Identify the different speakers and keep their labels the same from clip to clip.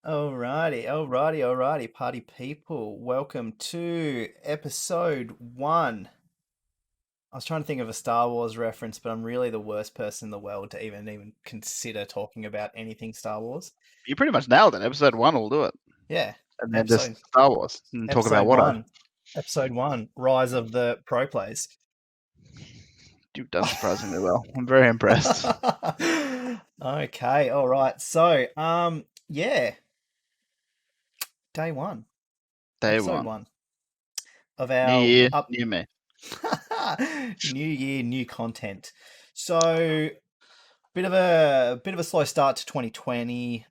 Speaker 1: Alrighty, party people. Welcome to episode 1. I was trying to think of a Star Wars reference, but I'm really the worst person in the world to even consider talking about anything Star Wars.
Speaker 2: You pretty much nailed it. Episode 1 will do it.
Speaker 1: Yeah,
Speaker 2: And then just Star Wars and talk about
Speaker 1: episode 1, Rise of the Pro Plays.
Speaker 2: You've done surprisingly well. I'm very impressed.
Speaker 1: Okay, all right. So, yeah, day 1,
Speaker 2: Day
Speaker 1: episode
Speaker 2: 1
Speaker 1: 1 of our
Speaker 2: New year, new me.
Speaker 1: New year, new content. So, bit of a slow start to 2020.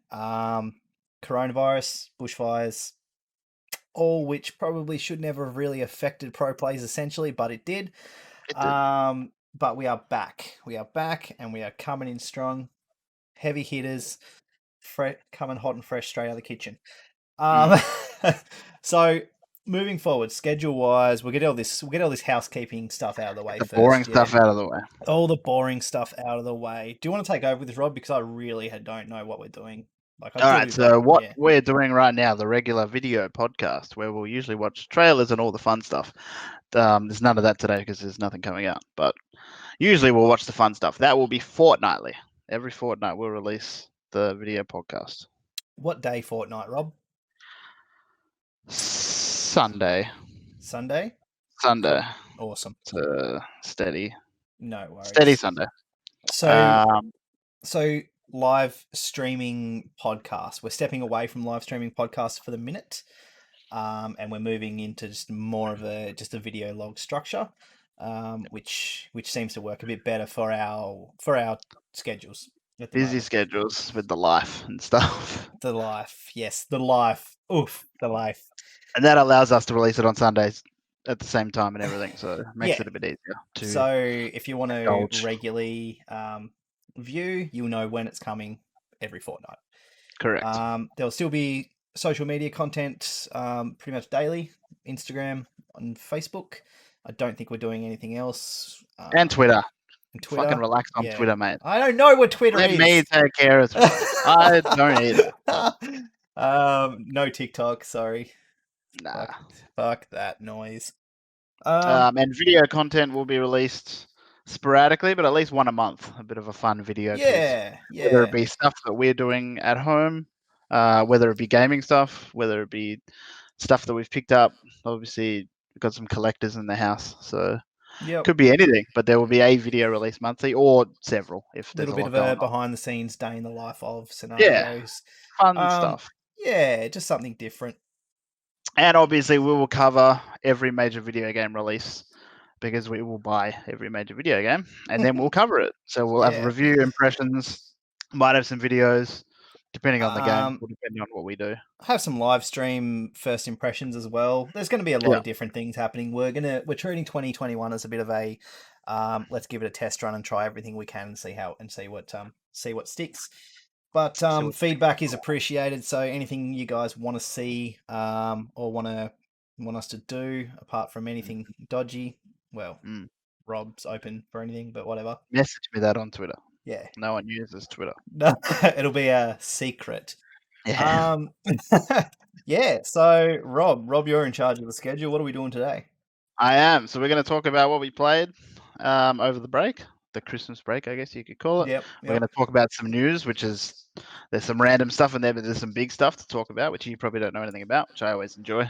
Speaker 1: Coronavirus, bushfires, all which probably should never have really affected pro plays essentially, but it did. But we are back. We are back, and we are coming in strong. Heavy hitters, coming hot and fresh straight out of the kitchen. So moving forward, schedule wise, we'll get all this housekeeping stuff out of the way first.
Speaker 2: Boring stuff out of the way.
Speaker 1: All the boring stuff out of the way. Do you want to take over with this, Rob? Because I really don't know what we're doing.
Speaker 2: Alright, so what we're doing right now, the regular video podcast, where we'll usually watch trailers and all the fun stuff. There's none of that today because there's nothing coming out. But usually we'll watch the fun stuff. That will be fortnightly. Every fortnight we'll release the video podcast.
Speaker 1: What day fortnight, Rob?
Speaker 2: Sunday.
Speaker 1: Sunday?
Speaker 2: Sunday.
Speaker 1: Cool. Awesome.
Speaker 2: Steady.
Speaker 1: No worries.
Speaker 2: Steady Sunday.
Speaker 1: So live streaming podcast. We're stepping away from live streaming podcasts for the minute, and we're moving into just more of a video log structure, which seems to work a bit better for our schedules.
Speaker 2: Busy schedules with the life and stuff.
Speaker 1: The life, yes, the life. Oof, the life.
Speaker 2: And that allows us to release it on Sundays at the same time and everything, so it makes it a bit easier.
Speaker 1: So if you want to regularly view, you'll know when it's coming every fortnight.
Speaker 2: Correct.
Speaker 1: There'll still be social media content pretty much daily, Instagram and Facebook. I don't think we're doing anything else.
Speaker 2: And Twitter.
Speaker 1: Fucking
Speaker 2: relax on Twitter, mate.
Speaker 1: I don't know what Twitter is.
Speaker 2: Let me take care of it. I don't either.
Speaker 1: No TikTok, sorry.
Speaker 2: Nah.
Speaker 1: Fuck that noise.
Speaker 2: And video content will be released sporadically, but at least one a month. A bit of a fun video piece. Whether it be stuff that we're doing at home, whether it be gaming stuff, whether it be stuff that we've picked up. Obviously, we've got some collectors in the house, so could be anything. But there will be a video released monthly or several. If there's a little bit of a behind
Speaker 1: the scenes day in the life of scenarios.
Speaker 2: Fun stuff.
Speaker 1: Yeah, just something different.
Speaker 2: And obviously, we will cover every major video game release because we will buy every major video game and then we'll cover it. So we'll have review impressions, might have some videos, depending on the game or depending on what we do.
Speaker 1: Have some live stream first impressions as well. There's going to be a lot of different things happening. We're treating 2021 as a bit of a let's give it a test run and try everything we can and see what sticks. But feedback is appreciated. So anything you guys want to see or want us to do, apart from anything dodgy, well, Rob's open for anything, but whatever.
Speaker 2: Message me that on Twitter.
Speaker 1: Yeah.
Speaker 2: No one uses Twitter.
Speaker 1: No, it'll be a secret.
Speaker 2: Yeah.
Speaker 1: Yeah. So Rob, you're in charge of the schedule. What are we doing today?
Speaker 2: I am. So we're going to talk about what we played over the break. The Christmas break, I guess you could call it.
Speaker 1: Yep.
Speaker 2: We're going to talk about some news, there's some random stuff in there, but there's some big stuff to talk about, which you probably don't know anything about, which I always enjoy.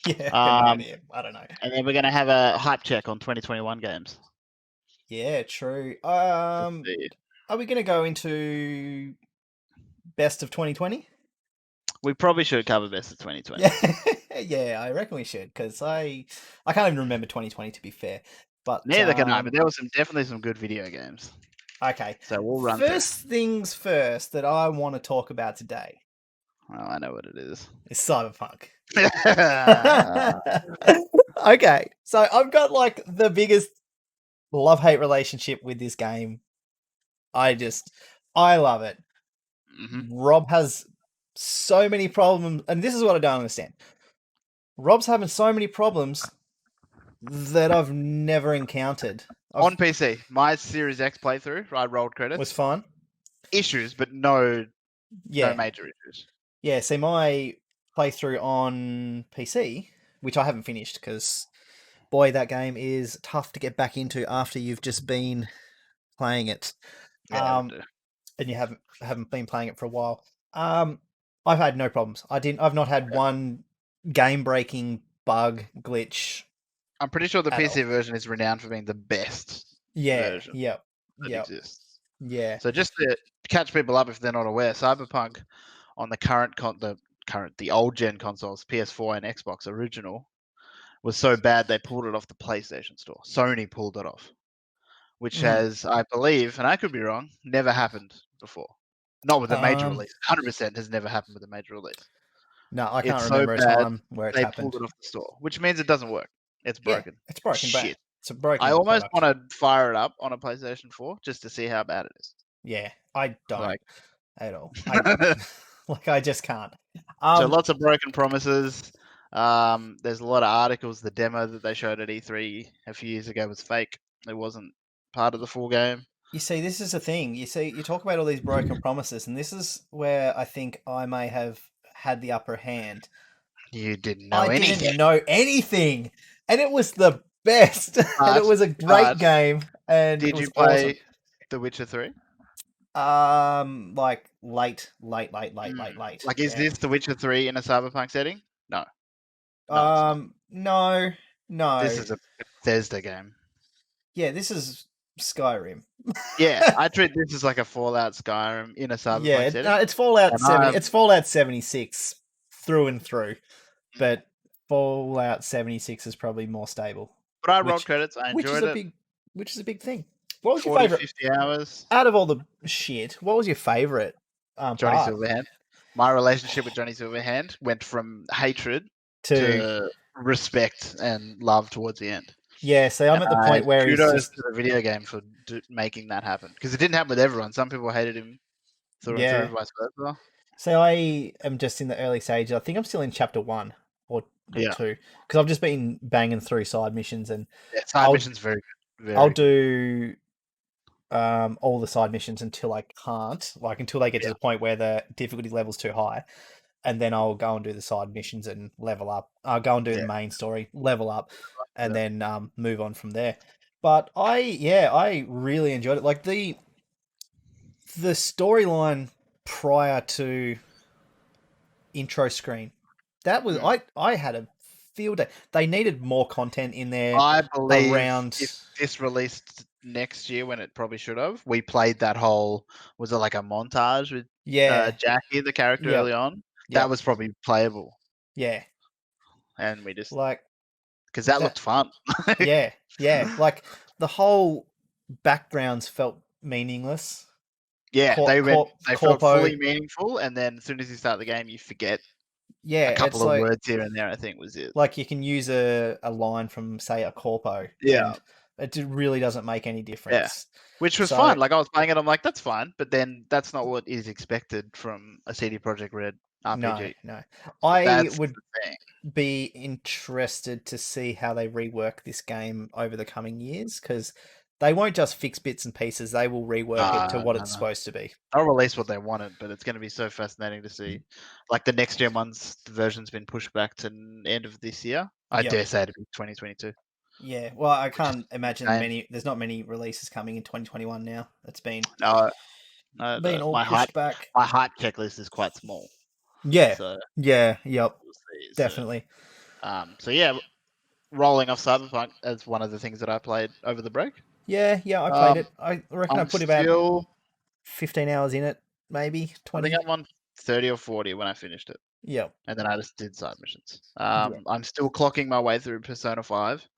Speaker 1: Yeah, I don't know.
Speaker 2: And then we're going to have a hype check on 2021 games.
Speaker 1: Yeah, true. Are we going to go into best of 2020?
Speaker 2: We probably should cover best of 2020.
Speaker 1: Yeah, I reckon we should, because I can't even remember 2020, to be fair. But
Speaker 2: neither can I, but there was definitely some good video games.
Speaker 1: Okay.
Speaker 2: So we'll run
Speaker 1: things first that I want to talk about today.
Speaker 2: Oh, I know what it is.
Speaker 1: It's Cyberpunk. Okay. So I've got the biggest love-hate relationship with this game. I love it.
Speaker 2: Mm-hmm.
Speaker 1: Rob has so many problems, and this is what I don't understand. Rob's having so many problems that I've never encountered.
Speaker 2: On PC, my Series X playthrough, I rolled credits.
Speaker 1: Was fine.
Speaker 2: Issues, but no major issues.
Speaker 1: Yeah, see my playthrough on PC, which I haven't finished because boy, that game is tough to get back into after you've just been playing it.
Speaker 2: Yeah, it would
Speaker 1: Um,
Speaker 2: do.
Speaker 1: and you haven't been playing it for a while. Um, I've had no problems. I've not had
Speaker 2: Yeah.
Speaker 1: one game breaking bug glitch
Speaker 2: I'm pretty sure the
Speaker 1: at
Speaker 2: PC
Speaker 1: all.
Speaker 2: version is renowned for being the best
Speaker 1: Yeah,
Speaker 2: version
Speaker 1: yep,
Speaker 2: that
Speaker 1: yep,
Speaker 2: exists.
Speaker 1: yeah.
Speaker 2: So just to catch people up if they're not aware, Cyberpunk on the the old gen consoles, PS4 and Xbox original, was so bad they pulled it off the PlayStation Store. Sony pulled it off, which
Speaker 1: Mm.
Speaker 2: has, I believe, and I could be wrong, never happened before. Not with a major
Speaker 1: Um,
Speaker 2: release. 100% has never happened with a major release.
Speaker 1: no, I can't
Speaker 2: It's so
Speaker 1: remember a
Speaker 2: bad
Speaker 1: time where it's
Speaker 2: they pulled
Speaker 1: happened.
Speaker 2: it off the store, which means it doesn't work. It's
Speaker 1: Yeah,
Speaker 2: broken.
Speaker 1: it's broken, but
Speaker 2: Shit.
Speaker 1: it's a
Speaker 2: I
Speaker 1: broken
Speaker 2: almost
Speaker 1: product.
Speaker 2: want to fire it up on a PlayStation 4 just to see how bad it is.
Speaker 1: Yeah, I don't
Speaker 2: Like,
Speaker 1: at all. I like I just can't.
Speaker 2: so
Speaker 1: Um,
Speaker 2: lots of broken promises. There's a lot of articles. The demo that they showed at E3 a few years ago was fake. It wasn't part of the full game.
Speaker 1: You see, this is the thing. You see, you talk about all these broken promises, and this is where I think I may have had the upper hand.
Speaker 2: You didn't know
Speaker 1: I
Speaker 2: anything.
Speaker 1: didn't know anything, and it was the best, and it was a great
Speaker 2: But
Speaker 1: game, and it
Speaker 2: did you
Speaker 1: was awesome.
Speaker 2: play The Witcher 3?
Speaker 1: Like late.
Speaker 2: Like, is
Speaker 1: Yeah.
Speaker 2: this The Witcher 3 in a cyberpunk setting? No. No, it's not.
Speaker 1: No,
Speaker 2: This
Speaker 1: no.
Speaker 2: is a Bethesda game.
Speaker 1: Yeah, this is Skyrim.
Speaker 2: Yeah, I treat this as like a Fallout Skyrim in a cyberpunk
Speaker 1: Yeah,
Speaker 2: setting.
Speaker 1: it's Fallout
Speaker 2: And
Speaker 1: 70. It's Fallout 76 through and through, but Fallout 76 is probably more stable,
Speaker 2: but I rolled
Speaker 1: which
Speaker 2: credits. I
Speaker 1: which is
Speaker 2: enjoyed
Speaker 1: a
Speaker 2: it.
Speaker 1: big thing. What was your
Speaker 2: 40,
Speaker 1: favorite
Speaker 2: 50 hours.
Speaker 1: out of all the shit? What was your favorite
Speaker 2: Johnny
Speaker 1: part
Speaker 2: Silverhand. My relationship with Johnny Silverhand went from hatred
Speaker 1: to?
Speaker 2: to respect and love towards the end.
Speaker 1: Yeah, see, I'm
Speaker 2: And
Speaker 1: at the point where he's
Speaker 2: kudos
Speaker 1: just
Speaker 2: to the video game for making that happen because it didn't happen with everyone. Some people hated him through and through,
Speaker 1: yeah.
Speaker 2: vice versa.
Speaker 1: So I am just in the early stages. I think I'm still in chapter 1 or
Speaker 2: Yeah,
Speaker 1: 2 because I've just been banging through side missions, and
Speaker 2: yeah. Side
Speaker 1: I'll
Speaker 2: mission's very good.
Speaker 1: I'll
Speaker 2: Very good.
Speaker 1: do all the side missions until I can't, like until they get to
Speaker 2: Yeah,
Speaker 1: the point where the difficulty level's too high, and then I'll go and do the side missions and level up. I'll go and do
Speaker 2: yeah,
Speaker 1: the main story, level up, and
Speaker 2: yeah.
Speaker 1: then move on from there. But I really enjoyed it. Like the storyline prior to intro screen, that was
Speaker 2: Hmm.
Speaker 1: I had a field day. They needed more content in there
Speaker 2: I believe
Speaker 1: around.
Speaker 2: if this released next year when it probably should have, we played that whole, was it like a montage with
Speaker 1: Yeah,
Speaker 2: Jackie, the character
Speaker 1: yep,
Speaker 2: early on? That
Speaker 1: yep,
Speaker 2: was probably playable,
Speaker 1: yeah.
Speaker 2: and we just,
Speaker 1: Like
Speaker 2: because that
Speaker 1: that.
Speaker 2: looked fun.
Speaker 1: Yeah, yeah. Like the whole backgrounds felt meaningless.
Speaker 2: Yeah, they felt
Speaker 1: Corpo.
Speaker 2: fully meaningful, and then as soon as you start the game, you forget
Speaker 1: Yeah,
Speaker 2: a couple
Speaker 1: it's
Speaker 2: of words here and there. I think was it.
Speaker 1: like you can use a line from say a corpo,
Speaker 2: Yeah,
Speaker 1: and really doesn't make any
Speaker 2: yeah,
Speaker 1: difference.
Speaker 2: which was
Speaker 1: So
Speaker 2: fine. Like I was playing it, I'm like, that's fine, but then that's not what is expected from a CD Projekt Red
Speaker 1: no,
Speaker 2: RPG.
Speaker 1: no.
Speaker 2: So
Speaker 1: I
Speaker 2: that's
Speaker 1: would
Speaker 2: the thing.
Speaker 1: be interested to see how they rework this game over the coming years because they won't just fix bits and pieces. They will rework it to what
Speaker 2: No,
Speaker 1: it's
Speaker 2: no.
Speaker 1: supposed to be.
Speaker 2: They'll release what they wanted, but it's going to be so fascinating to see. Like the next gen ones, the version's been pushed back to end of this year. I
Speaker 1: Yep.
Speaker 2: dare say it'll be 2022,
Speaker 1: Yeah, well, I
Speaker 2: which is
Speaker 1: can't imagine
Speaker 2: insane.
Speaker 1: many. There's not many releases coming in 2021 now. It's
Speaker 2: No,
Speaker 1: been all
Speaker 2: my hype
Speaker 1: pushed back.
Speaker 2: checklist is quite small,
Speaker 1: Yeah,
Speaker 2: so
Speaker 1: yeah, yep,
Speaker 2: we'll see.
Speaker 1: definitely.
Speaker 2: So yeah, rolling off Cyberpunk as one of the things that I played over the break.
Speaker 1: Yeah, yeah, I played
Speaker 2: Um,
Speaker 1: it. I reckon I
Speaker 2: I'm
Speaker 1: put about
Speaker 2: still,
Speaker 1: 15 hours in it, maybe
Speaker 2: I think
Speaker 1: 20.
Speaker 2: I'm on 30 or 40 when I finished it,
Speaker 1: Yep,
Speaker 2: and then I just did side missions.
Speaker 1: yep.
Speaker 2: I'm still clocking my way through Persona 5.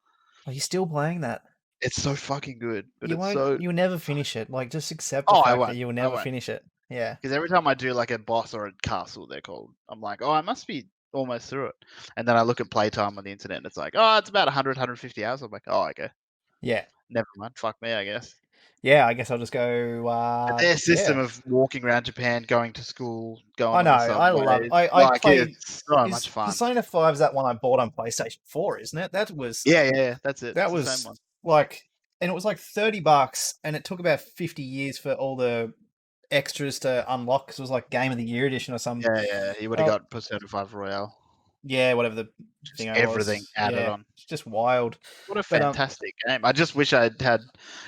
Speaker 1: Are you still playing that?
Speaker 2: It's so fucking good, but
Speaker 1: You
Speaker 2: it's
Speaker 1: won't.
Speaker 2: so.
Speaker 1: You'll never finish it. Like, just accept the
Speaker 2: Oh,
Speaker 1: fact that you will
Speaker 2: I
Speaker 1: never
Speaker 2: won't.
Speaker 1: finish it. Yeah,
Speaker 2: Because every time I do like a boss or a castle, they're called, I'm like, oh, I must be almost through it. And then I look at playtime on the internet and it's like, oh, it's about 100, 150 hours. I'm like, oh, okay.
Speaker 1: yeah,
Speaker 2: Never mind. Fuck me, I guess.
Speaker 1: yeah. I guess I'll just go.
Speaker 2: But their system
Speaker 1: Yeah,
Speaker 2: of walking around Japan, going to school,
Speaker 1: I
Speaker 2: going
Speaker 1: know.
Speaker 2: on the
Speaker 1: I love.
Speaker 2: subways,
Speaker 1: I
Speaker 2: like
Speaker 1: played.
Speaker 2: it's so
Speaker 1: Is
Speaker 2: much fun.
Speaker 1: Persona 5's that one I bought on PlayStation 4, isn't it? That was
Speaker 2: Yeah, that's it.
Speaker 1: that
Speaker 2: It's the same
Speaker 1: was
Speaker 2: one.
Speaker 1: like, and it was like $30, and it took about 50 years for all the extras to unlock because it was like Game of the Year edition or some.
Speaker 2: Yeah. You would have
Speaker 1: Oh,
Speaker 2: got Persona 5 Royale.
Speaker 1: yeah, whatever the
Speaker 2: Just
Speaker 1: thing I
Speaker 2: everything
Speaker 1: was.
Speaker 2: added
Speaker 1: Yeah,
Speaker 2: on.
Speaker 1: it's just wild.
Speaker 2: What a
Speaker 1: But
Speaker 2: fantastic game. I just wish I'd had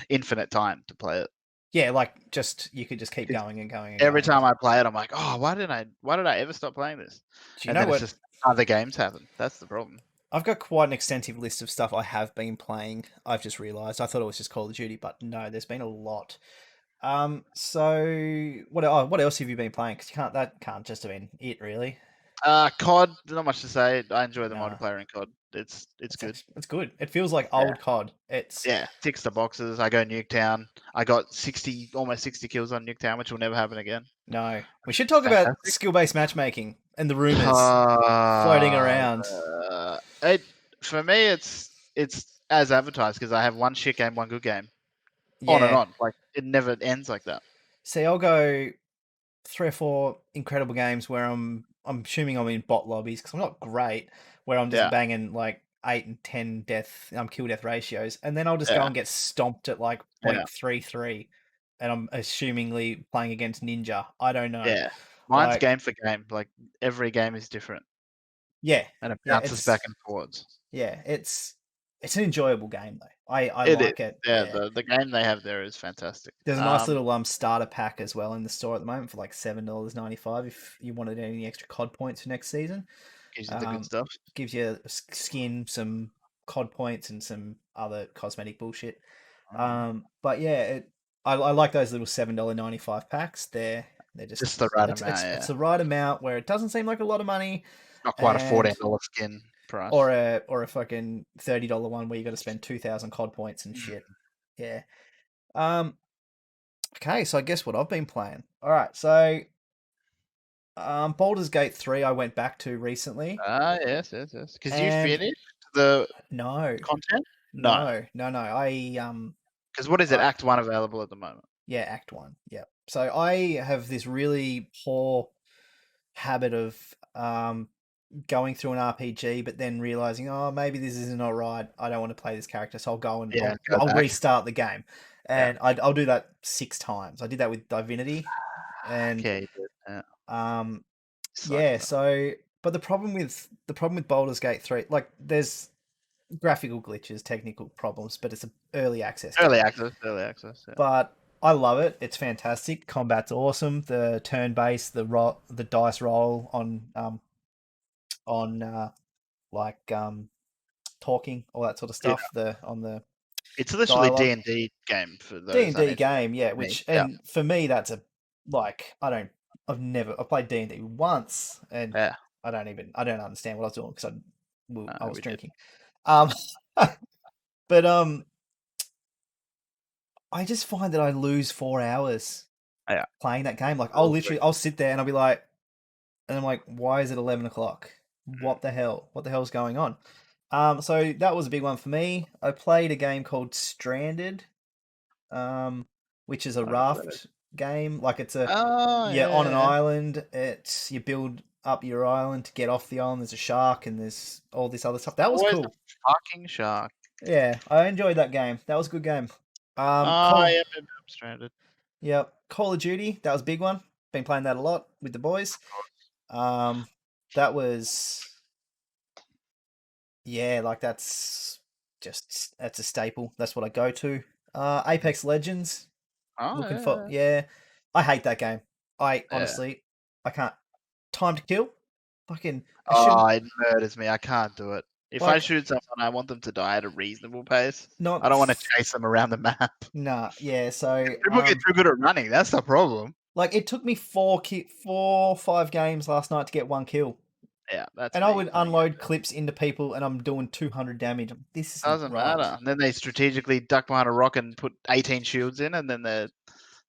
Speaker 2: infinite time to play it.
Speaker 1: yeah, like just you could just keep
Speaker 2: 'Cause
Speaker 1: going and going and
Speaker 2: every
Speaker 1: going.
Speaker 2: time I play it, I'm like, oh, why did I ever stop playing this?
Speaker 1: Do you
Speaker 2: And
Speaker 1: know
Speaker 2: then it's
Speaker 1: what?
Speaker 2: just other games happen. That's the problem.
Speaker 1: I've got quite an extensive list of stuff I have been playing. I've just realised I thought it was just Call of Duty, but no, there's been a lot. So what else have you been playing? Because that can't just have been it, really.
Speaker 2: COD, not much to say. I enjoy the
Speaker 1: No,
Speaker 2: multiplayer in COD. It's good.
Speaker 1: it's good. It feels like
Speaker 2: Yeah.
Speaker 1: old COD. It's
Speaker 2: Yeah, ticks the boxes. I go Nuketown. I got almost 60 kills on Nuketown, which will never happen again.
Speaker 1: no. We should talk about
Speaker 2: Fantastic.
Speaker 1: skill-based matchmaking and the rumors floating around.
Speaker 2: It for me, it's as advertised because I have one shit game, one good game, on and
Speaker 1: Yeah.
Speaker 2: on. Like it never ends like that.
Speaker 1: See, I'll go 3 or 4 incredible games where I'm assuming I'm in bot lobbies because I'm not great, where I'm just
Speaker 2: Yeah,
Speaker 1: banging like 8 and 10 kill death ratios, and then I'll just go
Speaker 2: yeah,
Speaker 1: and get stomped at like
Speaker 2: yeah,
Speaker 1: 0.33, and I'm assumingly playing against Ninja. I don't know.
Speaker 2: yeah. Mine's
Speaker 1: Like,
Speaker 2: game for game. Like every game is different,
Speaker 1: yeah,
Speaker 2: and it
Speaker 1: yeah,
Speaker 2: bounces back and forwards.
Speaker 1: it's an enjoyable game though. I
Speaker 2: It is.
Speaker 1: like it.
Speaker 2: Yeah,
Speaker 1: Yeah.
Speaker 2: the game they have there is fantastic.
Speaker 1: There's a nice little starter pack as well in the store at the moment for like $7.95 if you wanted any extra COD points for next season.
Speaker 2: Gives you the good
Speaker 1: Um,
Speaker 2: stuff.
Speaker 1: gives you a skin, some COD points, and some other cosmetic bullshit.
Speaker 2: Mm.
Speaker 1: But yeah, I like those little $7.95 packs. They're just
Speaker 2: Just the right
Speaker 1: it's
Speaker 2: amount.
Speaker 1: it's
Speaker 2: Yeah,
Speaker 1: it's the right amount where it doesn't seem like a lot of money,
Speaker 2: not quite a
Speaker 1: and
Speaker 2: $14 skin price.
Speaker 1: or a fucking $30 one where you got to spend 2,000 COD points and shit. Yeah. Um. Okay, so I guess what I've been playing. All right, so Baldur's Gate 3 I went back to recently,
Speaker 2: Yes. Because you
Speaker 1: and
Speaker 2: finished the
Speaker 1: no,
Speaker 2: content? No.
Speaker 1: no.
Speaker 2: Because what is it?
Speaker 1: I
Speaker 2: Act 1 available at the moment.
Speaker 1: yeah, Act 1. Yeah. So I have this really poor habit of going through an RPG, but then realizing, oh, maybe this isn't all right. I don't want to play this character, so I'll go and
Speaker 2: Yeah, go
Speaker 1: I'll
Speaker 2: back.
Speaker 1: restart the game,
Speaker 2: Yeah.
Speaker 1: and I'll do that 6 times. I did that with Divinity, and
Speaker 2: Okay, you did. Yeah.
Speaker 1: yeah.
Speaker 2: Sucks.
Speaker 1: So, but the problem with Baldur's Gate 3, like, there's graphical glitches, technical problems, but it's an early access
Speaker 2: Early
Speaker 1: game.
Speaker 2: access. Early access. Yeah.
Speaker 1: But I love it. It's fantastic. Combat's awesome. The turn based, the dice roll on like talking, all that sort of
Speaker 2: Yeah.
Speaker 1: stuff. The on the
Speaker 2: It's literally
Speaker 1: dialogue.
Speaker 2: D&D game for
Speaker 1: D
Speaker 2: those
Speaker 1: and D
Speaker 2: uninterested
Speaker 1: game, yeah.
Speaker 2: like me.
Speaker 1: Which,
Speaker 2: Yeah.
Speaker 1: and for me, that's a like I've played D&D once, and
Speaker 2: Yeah.
Speaker 1: I don't understand what I was doing because I was
Speaker 2: We did.
Speaker 1: drinking. Um, but I just find that I lose 4 hours
Speaker 2: Yeah.
Speaker 1: playing that game. Like,
Speaker 2: I agree.
Speaker 1: I'll sit there and I'll be like, and I'm like, why is it 11 o'clock?
Speaker 2: Mm.
Speaker 1: What the hell? What the hell's going on? So that was a big one for me. I played a game called Stranded, which is a
Speaker 2: I don't know what that is.
Speaker 1: raft game. Like,
Speaker 2: Oh,
Speaker 1: you're on an
Speaker 2: yeah.
Speaker 1: island. You build up your island to get off the island. There's a shark and there's all this other stuff. That was
Speaker 2: Always a
Speaker 1: cool.
Speaker 2: fucking shark.
Speaker 1: Yeah, I enjoyed that game. That was a good game.
Speaker 2: Oh, yeah, I'm stranded.
Speaker 1: Yeah, Call of Duty. That was a big one. Been playing that a lot with the boys. That was, yeah, like that's a staple. That's what I go to. Apex Legends.
Speaker 2: Oh,
Speaker 1: Looking for,
Speaker 2: yeah.
Speaker 1: yeah. I hate that game. I
Speaker 2: Yeah.
Speaker 1: honestly, I can't. Time to kill. Fucking, I
Speaker 2: Oh,
Speaker 1: shouldn't.
Speaker 2: it murders me. I can't do it. If I
Speaker 1: Like,
Speaker 2: shoot someone, I want them to die at a reasonable pace.
Speaker 1: not.
Speaker 2: I don't want to chase them around the map.
Speaker 1: Nah. Yeah. So,
Speaker 2: People get too good at running. That's the problem.
Speaker 1: like, it took me 5 games last night to get 1 kill.
Speaker 2: Yeah, that's
Speaker 1: And I
Speaker 2: me
Speaker 1: would
Speaker 2: playing
Speaker 1: unload
Speaker 2: Apex.
Speaker 1: clips into people, and I'm doing 200 damage. This isn't
Speaker 2: Doesn't
Speaker 1: right.
Speaker 2: matter. And then they strategically duck behind a rock and put 18 shields in, and then they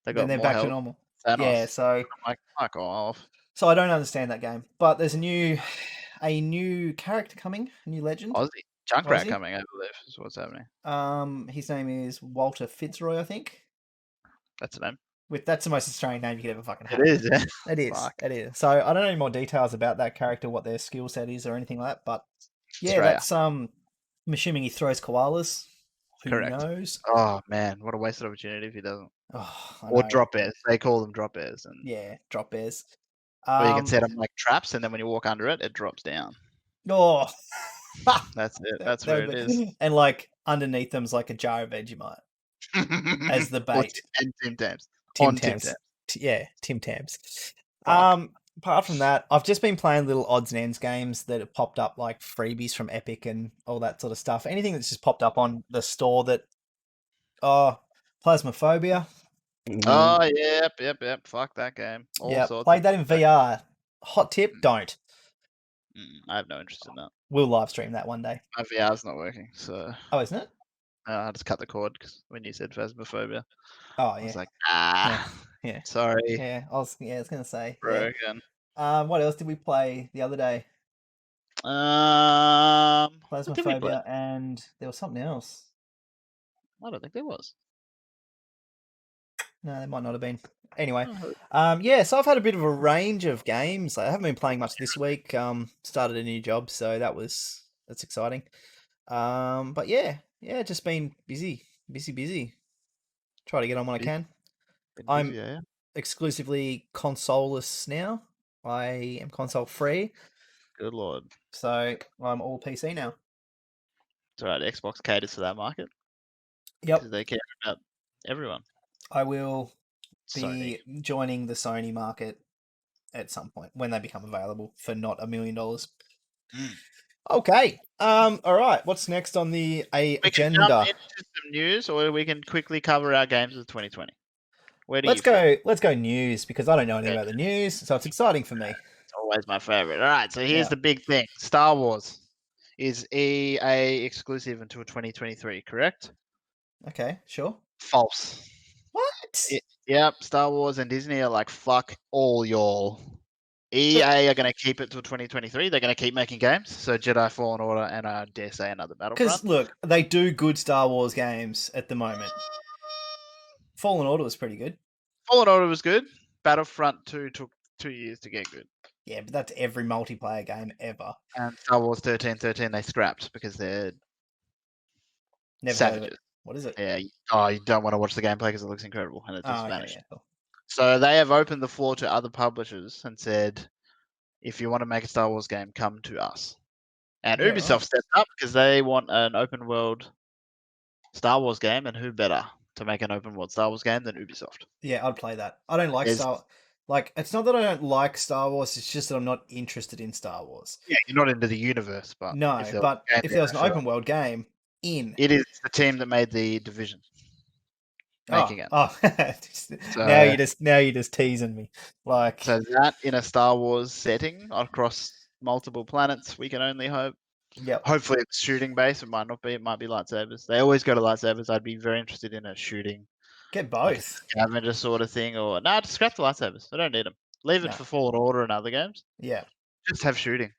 Speaker 1: Then
Speaker 2: got
Speaker 1: they're
Speaker 2: more
Speaker 1: back to
Speaker 2: health.
Speaker 1: normal.
Speaker 2: Thanos.
Speaker 1: Yeah, so
Speaker 2: I'm like, fuck off.
Speaker 1: I don't understand that game. But there's a new character coming, a new legend.
Speaker 2: Aussie. Junkrat
Speaker 1: Aussie.
Speaker 2: coming, I believe, is what's happening.
Speaker 1: His name is Walter Fitzroy, I think.
Speaker 2: That's the name.
Speaker 1: That's the most Australian name you could ever fucking have.
Speaker 2: It is, yeah.
Speaker 1: It is.
Speaker 2: Fuck.
Speaker 1: It is. So I don't know any more details about that character, what their skill set is, or anything like that. But yeah,
Speaker 2: Australia.
Speaker 1: that's I'm assuming he throws koalas. Who
Speaker 2: Correct.
Speaker 1: knows?
Speaker 2: Oh man, what a wasted opportunity if he doesn't.
Speaker 1: Oh, I
Speaker 2: Or
Speaker 1: know.
Speaker 2: drop bears. They call them drop bears, and
Speaker 1: Yeah, drop bears.
Speaker 2: or you can set them like traps, and then when you walk under it, it drops down.
Speaker 1: Oh,
Speaker 2: That's it. That's where it is.
Speaker 1: and like underneath them's like a jar of Vegemite as the
Speaker 2: Or
Speaker 1: bait.
Speaker 2: and Tim Tams.
Speaker 1: Tim
Speaker 2: On Tim
Speaker 1: Tams.
Speaker 2: Tams.
Speaker 1: Yeah, Tim Tams.
Speaker 2: Fuck.
Speaker 1: Apart from that, I've just been playing little odds and ends games that have popped up, like freebies from Epic and all that sort of stuff. Anything that's just popped up on the store that, oh, Plasmophobia.
Speaker 2: Oh, yep. Fuck that game. All
Speaker 1: Yeah,
Speaker 2: sorts of
Speaker 1: played that in VR. Hot tip, don't.
Speaker 2: I have no interest in that.
Speaker 1: We'll live stream that one day.
Speaker 2: My VR's not working, so
Speaker 1: Oh, isn't it?
Speaker 2: I just cut the cord because when you said Phasmophobia,
Speaker 1: Oh,
Speaker 2: I was
Speaker 1: yeah.
Speaker 2: like,
Speaker 1: Yeah.
Speaker 2: sorry,
Speaker 1: Yeah, I was gonna say. Yeah.
Speaker 2: broken.
Speaker 1: What else did we play the other day?
Speaker 2: What did we play?
Speaker 1: Phasmophobia, and there was something else.
Speaker 2: I don't think there was.
Speaker 1: No, there might not have been. Anyway,
Speaker 2: Oh,
Speaker 1: yeah. So I've had a bit of a range of games. I haven't been playing much this week. Started a new job, so that's exciting. But yeah, just been busy. Try to get on when I can.
Speaker 2: been
Speaker 1: I'm
Speaker 2: busy, yeah.
Speaker 1: exclusively consoleless now. I am console free,
Speaker 2: Good lord.
Speaker 1: so I'm all PC now.
Speaker 2: It's alright. Xbox caters to that market
Speaker 1: Yep,
Speaker 2: because they care about everyone.
Speaker 1: I will
Speaker 2: Sony.
Speaker 1: be joining the Sony market at some point when they become available for not $1 million. Okay. All right. What's next on the
Speaker 2: We can jump
Speaker 1: agenda?
Speaker 2: into some news, or we can quickly cover our games of 2020. Where do
Speaker 1: Let's
Speaker 2: you feel?
Speaker 1: go. Let's go news because I don't know anything
Speaker 2: Okay.
Speaker 1: about the news, so it's exciting for me.
Speaker 2: It's always my favorite. All right. So here's
Speaker 1: Yeah.
Speaker 2: the big thing: Star Wars is EA exclusive until 2023. Correct?
Speaker 1: Okay. Sure.
Speaker 2: False.
Speaker 1: What?
Speaker 2: Yep. Star Wars and Disney are like fuck all y'all. EA are going to keep it till 2023. They're going to keep making games. So Jedi Fallen Order and I dare say another
Speaker 1: Because
Speaker 2: Battlefront.
Speaker 1: look, they do good Star Wars games at the moment. Fallen Order was pretty good.
Speaker 2: Fallen Order was good. Battlefront 2 took 2 years to get good.
Speaker 1: Yeah, but that's every multiplayer game ever.
Speaker 2: And Star Wars 1313 they scrapped because they're
Speaker 1: Never heard of
Speaker 2: savages.
Speaker 1: it. What is it?
Speaker 2: Yeah. Oh, you don't want to watch the gameplay because it looks incredible and it just
Speaker 1: Oh, okay.
Speaker 2: vanished.
Speaker 1: Yeah. Cool.
Speaker 2: So they have opened the floor to other publishers and said, if you want to make a Star Wars game, come to us. And
Speaker 1: Yeah,
Speaker 2: Ubisoft
Speaker 1: right.
Speaker 2: stepped up because they want an open world Star Wars game, and who better to make an open world Star Wars game than Ubisoft?
Speaker 1: Yeah, I'd play that. I don't like Star. Like, it's not that I don't like Star Wars. It's just that I'm not interested in Star Wars.
Speaker 2: Yeah, you're not into the universe, but
Speaker 1: No, but if there was an open world game,
Speaker 2: it is the team that made the Division making it.
Speaker 1: Oh,
Speaker 2: So,
Speaker 1: now you're just teasing me. Like,
Speaker 2: so that in a Star Wars setting across multiple planets, we can only hope.
Speaker 1: yep.
Speaker 2: Hopefully it's shooting based. It might not be. It might be lightsabers. They always go to lightsabers. I'd be very interested in a shooting,
Speaker 1: Get
Speaker 2: like a
Speaker 1: both.
Speaker 2: scavenger sort of thing, or just scrap the lightsabers. I don't need them. Leave it
Speaker 1: No.
Speaker 2: for Fallen Order and other games.
Speaker 1: Yeah.
Speaker 2: Just have shooting.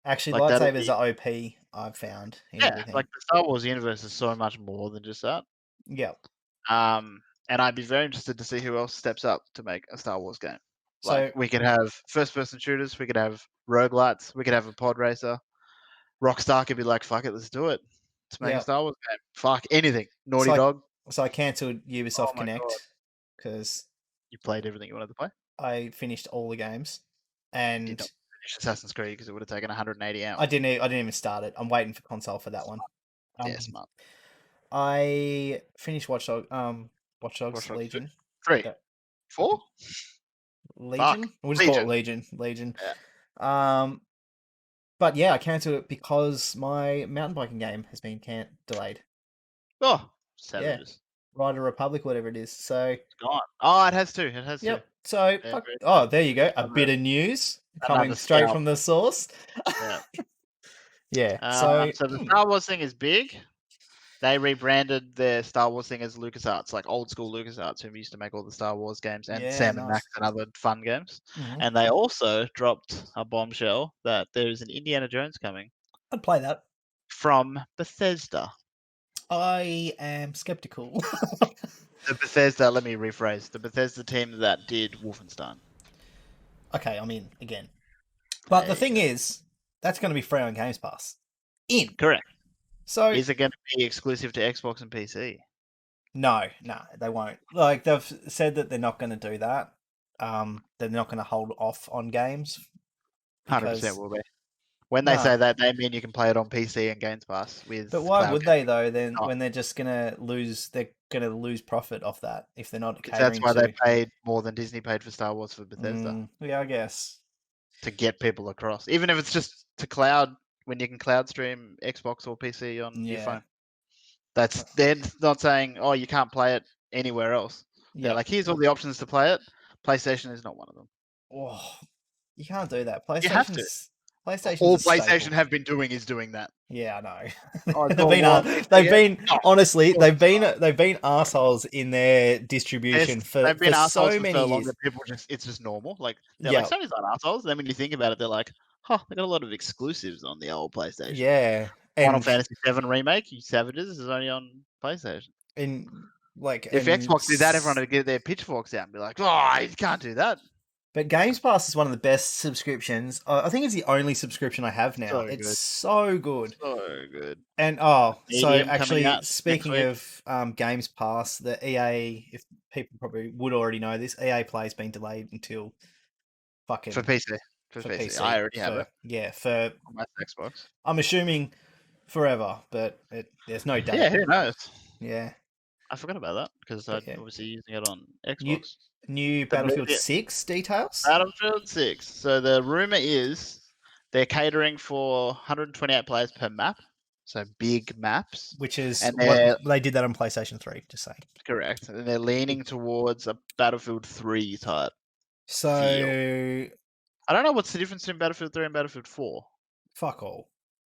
Speaker 1: Actually,
Speaker 2: Like that'll
Speaker 1: lightsabers
Speaker 2: be,
Speaker 1: are OP, I've found in
Speaker 2: yeah.
Speaker 1: everything.
Speaker 2: Like the Star Wars universe is so much more than just that.
Speaker 1: Yep.
Speaker 2: And I'd be very interested to see who else steps up to make a Star Wars game.
Speaker 1: So
Speaker 2: Like we could have first-person shooters, we could have roguelites, we could have a pod racer. Rockstar could be like, "Fuck it, let's do it. Let's make a
Speaker 1: Yep.
Speaker 2: Star Wars game. Fuck anything. Naughty Dog."
Speaker 1: So I cancelled
Speaker 2: Oh
Speaker 1: Ubisoft
Speaker 2: my God.
Speaker 1: Connect because
Speaker 2: You played everything you wanted to play.
Speaker 1: I finished all the games,
Speaker 2: Did
Speaker 1: and
Speaker 2: not finish Assassin's Creed because it would have taken 180 hours.
Speaker 1: I didn't even start it. I'm waiting for console for that one.
Speaker 2: Yeah, smart.
Speaker 1: I finished Watch Dogs
Speaker 2: Watch Dogs
Speaker 1: Legion.
Speaker 2: 3, 4.
Speaker 1: Legion.
Speaker 2: Fuck.
Speaker 1: We'll just call it Legion. Legion.
Speaker 2: Yeah.
Speaker 1: But yeah, I cancelled it because my mountain biking game has been delayed.
Speaker 2: Oh, savages.
Speaker 1: Rider Republic, whatever it is. So
Speaker 2: It's gone. Oh, it has to. It has
Speaker 1: yep.
Speaker 2: to.
Speaker 1: So
Speaker 2: Yeah,
Speaker 1: oh, there you go. A bit of news coming straight from the source.
Speaker 2: Yeah.
Speaker 1: Yeah. So
Speaker 2: the Star Wars thing is big. They rebranded their Star Wars thing as LucasArts, like old school LucasArts, who used to make all the Star Wars games and Sam and Max and other fun games.
Speaker 1: Mm-hmm.
Speaker 2: And they also dropped a bombshell that there is an Indiana Jones coming.
Speaker 1: I'd play that.
Speaker 2: From Bethesda.
Speaker 1: I am skeptical.
Speaker 2: The Bethesda, let me rephrase, the Bethesda team that did Wolfenstein.
Speaker 1: Okay, I'm in again. But the thing is, that's going to be free on Games Pass. In.
Speaker 2: Correct.
Speaker 1: So
Speaker 2: is it going to be exclusive to Xbox and PC?
Speaker 1: no, they won't. Like they've said that they're not going to do that. They're not going to hold off on games
Speaker 2: 100%
Speaker 1: because
Speaker 2: will be. When they
Speaker 1: nah.
Speaker 2: say that, they mean you can play it on PC and Games Pass
Speaker 1: But
Speaker 2: with
Speaker 1: why
Speaker 2: cloud
Speaker 1: would they
Speaker 2: gaming.
Speaker 1: though? Then
Speaker 2: Oh,
Speaker 1: when they're just gonna lose, they're gonna lose profit off that if they're not
Speaker 2: because that's
Speaker 1: catering
Speaker 2: why they
Speaker 1: to.
Speaker 2: paid more than Disney paid for Star Wars for Bethesda
Speaker 1: Yeah, I guess.
Speaker 2: to get people across. Even if it's just to cloud, when you can cloud stream Xbox or PC on your
Speaker 1: Yeah.
Speaker 2: phone. They're not saying, oh, you can't play it anywhere else. They're
Speaker 1: Yep.
Speaker 2: like, here's all the options to play it. PlayStation is not one of them.
Speaker 1: Oh, you can't do that.
Speaker 2: You have to.
Speaker 1: PlayStation's
Speaker 2: All
Speaker 1: a
Speaker 2: PlayStation
Speaker 1: staple.
Speaker 2: have been doing is doing that.
Speaker 1: Yeah, I know.
Speaker 2: Oh, it's
Speaker 1: they've
Speaker 2: all
Speaker 1: been
Speaker 2: one.
Speaker 1: they've been
Speaker 2: No,
Speaker 1: honestly
Speaker 2: of course
Speaker 1: they've been assholes in their distribution
Speaker 2: they've
Speaker 1: for
Speaker 2: been assholes
Speaker 1: so
Speaker 2: for
Speaker 1: many
Speaker 2: so long
Speaker 1: years.
Speaker 2: that people it's just normal. Like they're like
Speaker 1: Yeah,
Speaker 2: Sony's not assholes. Then when you think about it, they're like, huh, they got a lot of exclusives on the old PlayStation.
Speaker 1: yeah,
Speaker 2: Final
Speaker 1: and
Speaker 2: Fantasy VII remake, you savages, is only on PlayStation.
Speaker 1: like
Speaker 2: If Xbox did that, everyone would get their pitchforks out and be like, oh, you can't do that.
Speaker 1: But Games Pass is one of the best subscriptions. I think it's the only subscription I have now.
Speaker 2: So
Speaker 1: It's
Speaker 2: good.
Speaker 1: so good.
Speaker 2: So good.
Speaker 1: And so
Speaker 2: Medium coming
Speaker 1: actually,
Speaker 2: out next
Speaker 1: speaking
Speaker 2: week.
Speaker 1: of Games Pass, the EA, if people probably would already know this, EA Play's been delayed until fucking
Speaker 2: For PC. For
Speaker 1: for
Speaker 2: PC. I
Speaker 1: PC.
Speaker 2: already have it
Speaker 1: For
Speaker 2: on my Xbox.
Speaker 1: I'm assuming forever, but there's no
Speaker 2: Yeah,
Speaker 1: date.
Speaker 2: who knows?
Speaker 1: Yeah,
Speaker 2: I forgot about that because I'm
Speaker 1: but yeah,
Speaker 2: obviously using it on
Speaker 1: new
Speaker 2: Xbox.
Speaker 1: new
Speaker 2: The
Speaker 1: Battlefield
Speaker 2: movie,
Speaker 1: 6 details,
Speaker 2: Battlefield 6. So the rumor is they're catering for 128 players per map. So big maps.
Speaker 1: which is
Speaker 2: And
Speaker 1: what
Speaker 2: they're
Speaker 1: they did that on PlayStation 3. Just saying.
Speaker 2: correct. And they're leaning towards a Battlefield 3 type feel.
Speaker 1: So
Speaker 2: I don't know what's the difference between Battlefield 3 and Battlefield 4.
Speaker 1: fuck all.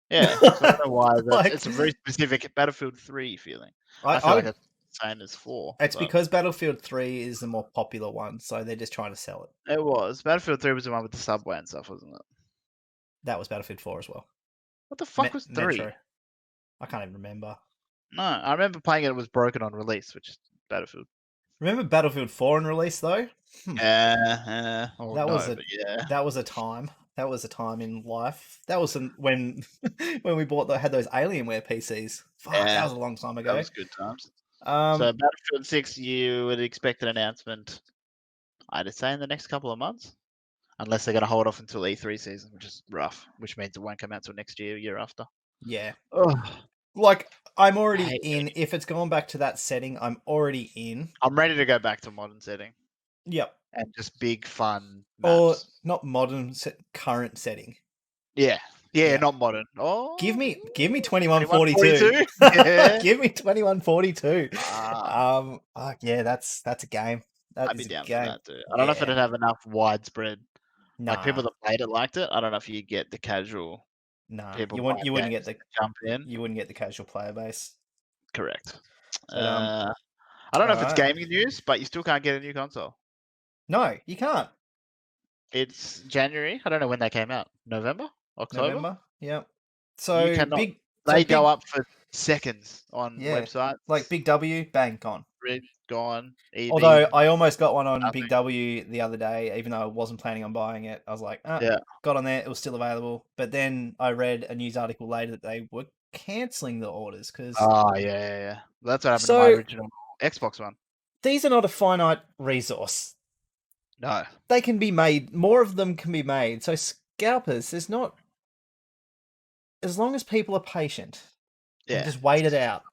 Speaker 2: Yeah. So I don't know why
Speaker 1: Like
Speaker 2: it's a very specific Battlefield 3 feeling. I feel
Speaker 1: I
Speaker 2: like
Speaker 1: would.
Speaker 2: it's the same as 4.
Speaker 1: It's
Speaker 2: But
Speaker 1: because Battlefield 3 is the more popular one, so they're just trying to sell it.
Speaker 2: it was. Battlefield 3 was the one with the subway and stuff, wasn't it?
Speaker 1: That was Battlefield 4 as well.
Speaker 2: What the fuck was 3?
Speaker 1: Metro. I can't even remember.
Speaker 2: No, I remember playing it. It was broken on release, which is Battlefield.
Speaker 1: Remember Battlefield 4 in release though?
Speaker 2: Oh
Speaker 1: That was
Speaker 2: no,
Speaker 1: a
Speaker 2: but yeah,
Speaker 1: that was a time. That was a time in life. That was when when we had those Alienware PCs. Fuck, that
Speaker 2: yeah,
Speaker 1: was a long time
Speaker 2: that
Speaker 1: ago.
Speaker 2: was good times. So
Speaker 1: Um,
Speaker 2: Battlefield 6, you would expect an announcement, I'd say in the next couple of months, unless they're going to hold off until E3 season, which is rough, which means it won't come out till next year after.
Speaker 1: yeah.
Speaker 2: Ugh,
Speaker 1: Like I'm
Speaker 2: I
Speaker 1: already
Speaker 2: hate
Speaker 1: in.
Speaker 2: it.
Speaker 1: If it's gone back to that setting, I'm already in.
Speaker 2: I'm ready to go back to modern setting
Speaker 1: Yep.
Speaker 2: and just big fun
Speaker 1: Or
Speaker 2: maps.
Speaker 1: not modern current setting.
Speaker 2: Yeah,
Speaker 1: Yeah.
Speaker 2: not modern. Oh,
Speaker 1: Give me 2142.
Speaker 2: 2142. Yeah,
Speaker 1: Give me 2142. Yeah, that's a game. That
Speaker 2: I'd be
Speaker 1: is a
Speaker 2: down for
Speaker 1: game.
Speaker 2: that too. I don't know if
Speaker 1: Yeah.
Speaker 2: it'd have enough widespread. Like
Speaker 1: Nah.
Speaker 2: people that played it liked it. I don't know if you get the casual
Speaker 1: Nah.
Speaker 2: people
Speaker 1: You
Speaker 2: buying
Speaker 1: wouldn't
Speaker 2: games
Speaker 1: get the
Speaker 2: to jump in.
Speaker 1: you wouldn't get the casual player base.
Speaker 2: Correct.
Speaker 1: But
Speaker 2: I don't know
Speaker 1: all
Speaker 2: if it's
Speaker 1: right.
Speaker 2: gaming news, but you still can't get a new console.
Speaker 1: No, you can't.
Speaker 2: It's January. I don't know when they came out. November? October?
Speaker 1: November. Yep.
Speaker 2: You
Speaker 1: So
Speaker 2: cannot.
Speaker 1: big
Speaker 2: They go up for seconds on
Speaker 1: yeah.
Speaker 2: websites.
Speaker 1: Like Big W, bang, gone.
Speaker 2: Red, gone. EV,
Speaker 1: Although I almost got one on Big
Speaker 2: nothing.
Speaker 1: W the other day, even though I wasn't planning on buying it. I was like,
Speaker 2: Yeah.
Speaker 1: got on there, it was still available. But then I read a news article later that they were cancelling the orders because
Speaker 2: Oh, yeah. That's what happened to my
Speaker 1: so
Speaker 2: original Xbox one.
Speaker 1: these are not a finite resource.
Speaker 2: No.
Speaker 1: They can be made, more of them can be made. So scalpers, there's not, as long as people are patient
Speaker 2: Yeah.
Speaker 1: and just wait it out,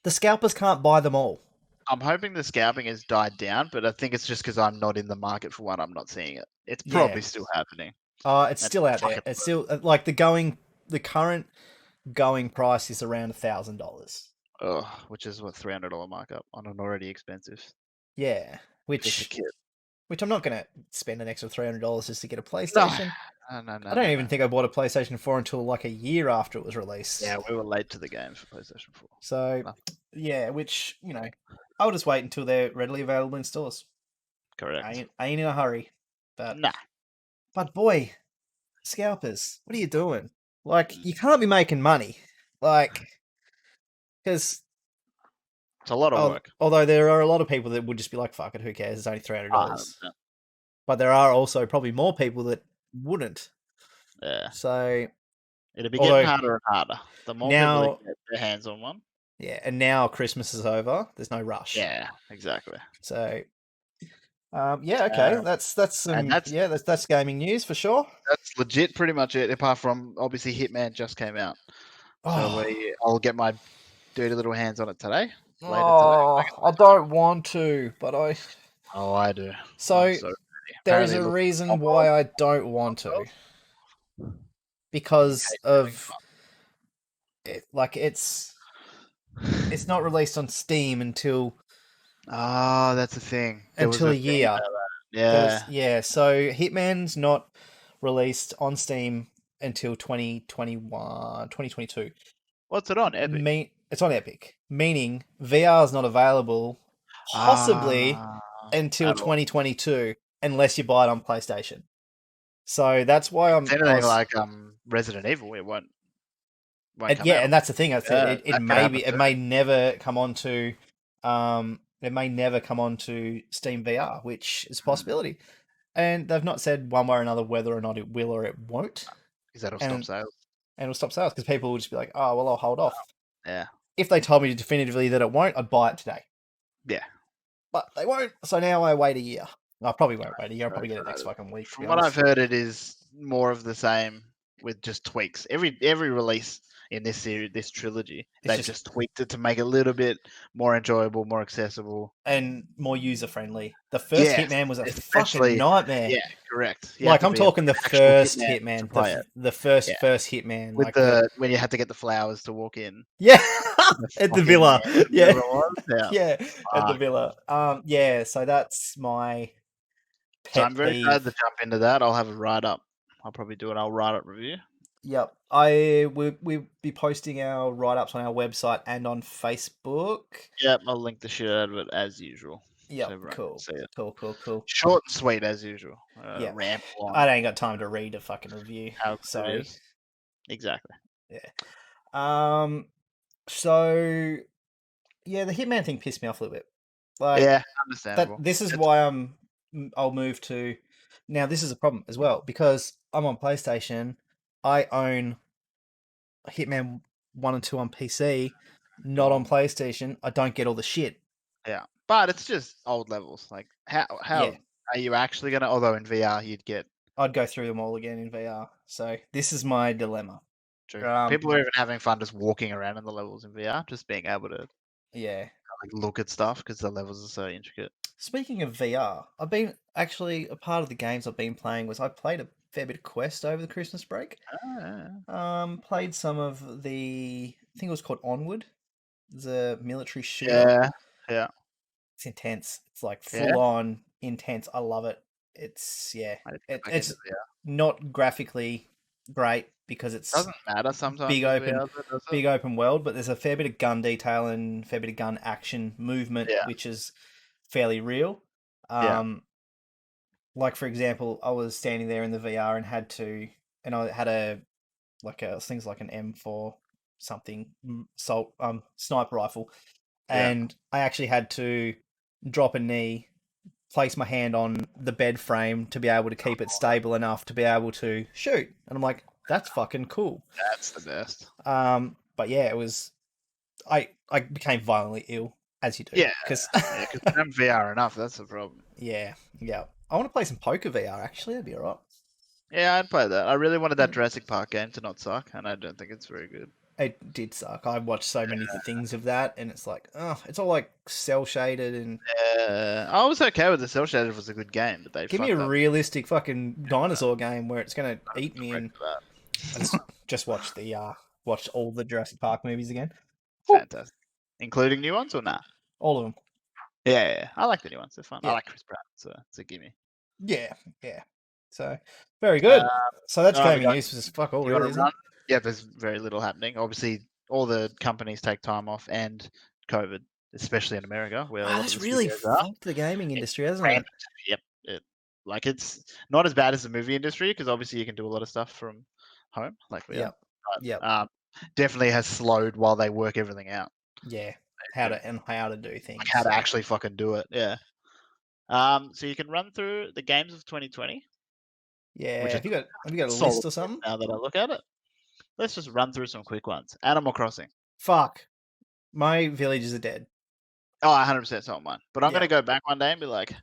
Speaker 1: the scalpers can't buy them all.
Speaker 2: I'm hoping the scalping has died down, but I think it's just because I'm not in the market for one. I'm not seeing it. It's probably still happening.
Speaker 1: It's still out there. It's still like the current going price is around $1,000.
Speaker 2: Oh, which is what $300 markup on an already expensive
Speaker 1: Yeah,
Speaker 2: piece of kit.
Speaker 1: which I'm not going to spend an extra $300 just to get a
Speaker 2: No,
Speaker 1: PlayStation.
Speaker 2: no.
Speaker 1: I don't even think I bought a PlayStation 4 until like a year after it was released.
Speaker 2: Yeah, we were late to the game for PlayStation 4.
Speaker 1: So, yeah, which, I'll just wait until they're readily available in stores.
Speaker 2: Correct.
Speaker 1: I ain't in a hurry.
Speaker 2: Nah.
Speaker 1: But boy, scalpers, what are you doing? Like, you can't be making money. Like, because
Speaker 2: it's a lot of work.
Speaker 1: Although there are a lot of people that would just be like, fuck it, who cares? It's only $300.
Speaker 2: 100%.
Speaker 1: But there are also probably more people that wouldn't.
Speaker 2: Yeah.
Speaker 1: So
Speaker 2: It'll be getting
Speaker 1: Although
Speaker 2: harder and harder the more people that
Speaker 1: now,
Speaker 2: get their hands on one.
Speaker 1: yeah, and now Christmas is over. There's no rush.
Speaker 2: Yeah, exactly.
Speaker 1: So, yeah, okay, that's
Speaker 2: And
Speaker 1: some that's gaming news for sure.
Speaker 2: that's legit, pretty much it. Apart from obviously Hitman just came out, so I'll get my dirty little hands on it today. Later today.
Speaker 1: I don't want to, but I.
Speaker 2: Oh, I do.
Speaker 1: So there is
Speaker 2: Apparently,
Speaker 1: a
Speaker 2: look,
Speaker 1: reason why I don't want to, because of it, like it's not released on Steam until
Speaker 2: that's the thing. There was
Speaker 1: a
Speaker 2: a
Speaker 1: year.
Speaker 2: Yeah.
Speaker 1: So Hitman's not released on Steam until 2021, 2022.
Speaker 2: What's it on? Epic.
Speaker 1: It's on Epic, meaning VR is not available possibly until 2022 unless you buy it on PlayStation. So that's why I'm.
Speaker 2: Anything like Resident Evil, it won't come out.
Speaker 1: And that's the thing. It may never come onto it may never come onto Steam VR, which is a possibility. And they've not said one way or another whether or not it will or it won't.
Speaker 2: Because that'll stop sales.
Speaker 1: And it'll stop sales because people will just be like, oh, well, I'll hold off.
Speaker 2: Yeah.
Speaker 1: If they told me definitively that it won't, I'd buy it today.
Speaker 2: Yeah.
Speaker 1: But they won't. So now I wait a year. I probably won't wait a year. I'll probably get it next fucking week.
Speaker 2: From what I've heard, it is more of the same with just tweaks. Every release in this series, this trilogy, they've just tweaked it to make it a little bit more enjoyable, more accessible,
Speaker 1: and more user friendly. The first Hitman was a fucking nightmare.
Speaker 2: Yeah, correct.
Speaker 1: Like I'm talking the first Hitman, the first Hitman,
Speaker 2: with when you had to get the flowers to walk in.
Speaker 1: Yeah, at the villa. Yeah, at the villa. So that's my pet
Speaker 2: So I'm very glad to jump into that. I'll have a write up. I'll probably do an write up review.
Speaker 1: Yep, we'll be posting our write-ups on our website and on Facebook.
Speaker 2: Yep, I'll link the shit out of it as usual.
Speaker 1: Yep, cool.
Speaker 2: Short and sweet as usual.
Speaker 1: Yeah, I ain't got time to read a fucking review. So
Speaker 2: exactly.
Speaker 1: Yeah. So yeah, the Hitman thing pissed me off a little bit. Like,
Speaker 2: yeah, understandable.
Speaker 1: This is why I'll move to. Now this is a problem as well because I'm on PlayStation. I own Hitman 1 and 2 on PC, not on PlayStation. I don't get all the shit.
Speaker 2: Yeah, but it's just old levels. Like, how are you actually going to... Although in VR,
Speaker 1: I'd go through them all again in VR. So this is my dilemma.
Speaker 2: True. People are even having fun just walking around in the levels in VR, just being able to look at stuff because the levels are so intricate.
Speaker 1: Speaking of VR, I've been a part of the games I've been playing was I played a fair bit of Quest over the Christmas break. Played some of the, I think it was called Onward, the military shooter.
Speaker 2: Yeah.
Speaker 1: It's intense. It's like full on intense. I love it. It's it's not graphically great because it
Speaker 2: doesn't matter sometimes.
Speaker 1: Big open world, but there's a fair bit of gun detail and fair bit of gun action movement, which is fairly real. Like for example, I was standing there in the VR and I had things like an M4 something sniper rifle, and I actually had to drop a knee, place my hand on the bed frame to be able to keep it stable enough to be able to shoot, and I'm like, that's fucking cool.
Speaker 2: That's the best.
Speaker 1: But yeah, it was. I became violently ill, as you do.
Speaker 2: Yeah, because I'm VR enough. That's the problem.
Speaker 1: Yeah. I want to play some poker VR. Actually, that'd be alright.
Speaker 2: Yeah, I'd play that. I really wanted that Jurassic Park game to not suck, and I don't think it's very good.
Speaker 1: It did suck. I watched so many things of that, and it's like, it's all like cell shaded and.
Speaker 2: I was okay with the cell shaded. It was a good game, but they
Speaker 1: give me a realistic fucking dinosaur game where it's gonna eat me. And I just watched watched all the Jurassic Park movies again.
Speaker 2: Fantastic, including new ones or not?
Speaker 1: All of them.
Speaker 2: Yeah, I like the new ones. They're fun. I like Chris Pratt, so it's a gimme.
Speaker 1: Yeah. So very good. So that's gaming news. Just fuck all, really, isn't it?
Speaker 2: Yeah, there's very little happening. Obviously, all the companies take time off, and COVID, especially in America, where
Speaker 1: that's really fucked the gaming industry, hasn't it?
Speaker 2: Yep. It's not as bad as the movie industry because obviously you can do a lot of stuff from home, like we are. But, definitely has slowed while they work everything out.
Speaker 1: Yeah, how to do things,
Speaker 2: like how to actually fucking do it. Yeah. So you can run through the games of 2020.
Speaker 1: Yeah. Have you got a list or something?
Speaker 2: Now that I look at it. Let's just run through some quick ones. Animal Crossing.
Speaker 1: Fuck. My villages are dead.
Speaker 2: Oh, 100% not mine. But I'm
Speaker 1: Yeah.
Speaker 2: going to go back one day and be like,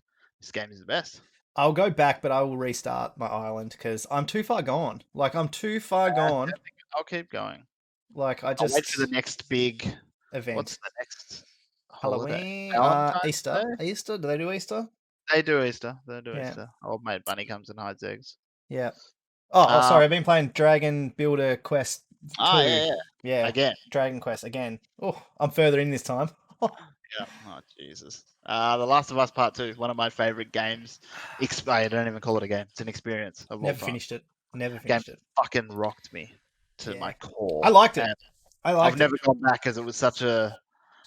Speaker 2: this game is the best.
Speaker 1: I'll go back, but I will restart my island because I'm too far gone. Like, I'm too far gone.
Speaker 2: I'll keep going.
Speaker 1: Like,
Speaker 2: I'll wait for the next big
Speaker 1: event.
Speaker 2: What's the next
Speaker 1: holiday?
Speaker 2: Halloween?
Speaker 1: Easter.
Speaker 2: Day?
Speaker 1: Easter? Do they do Easter?
Speaker 2: They do Easter.
Speaker 1: Yeah.
Speaker 2: Easter. Old mate Bunny comes and hides eggs.
Speaker 1: Yeah. Oh, sorry. I've been playing Dragon Builder Quest 2.
Speaker 2: Yeah. Again.
Speaker 1: Dragon Quest again. Oh, I'm further in this time.
Speaker 2: Yeah. Oh, Jesus. The Last of Us Part 2, one of my favorite games. I don't even call it a game. It's an experience of
Speaker 1: Never finished it. Never finished it.
Speaker 2: Fucking rocked me to my core.
Speaker 1: I liked it.
Speaker 2: I've never gone back because it was such a,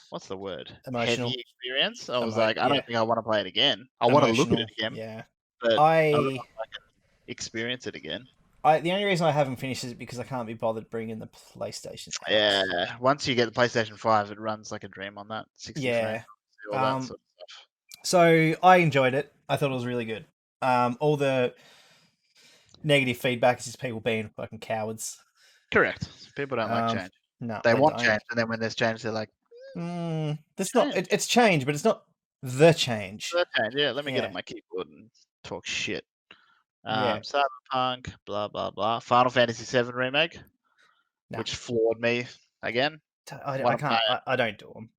Speaker 2: what's the word?
Speaker 1: Emotional.
Speaker 2: Heavy experience. I was like, I don't think I want to play it again. I want to look at it again.
Speaker 1: Yeah.
Speaker 2: But I don't know if I can experience it again.
Speaker 1: The only reason I haven't finished is because I can't be bothered bringing the PlayStation out.
Speaker 2: Yeah, once you get the PlayStation 5, it runs like a dream on that. 60 frames, all that sort of stuff.
Speaker 1: So I enjoyed it. I thought it was really good. All the negative feedback is just people being fucking cowards.
Speaker 2: Correct. People don't like change.
Speaker 1: No,
Speaker 2: they want change, and then when there's change, they're like,
Speaker 1: "That's not. It's change, but it's not the change."
Speaker 2: The change. Yeah, let me get on my keyboard and talk shit. Cyberpunk, blah blah blah. Final Fantasy VII remake, which floored me again.
Speaker 1: I can't. I don't do them.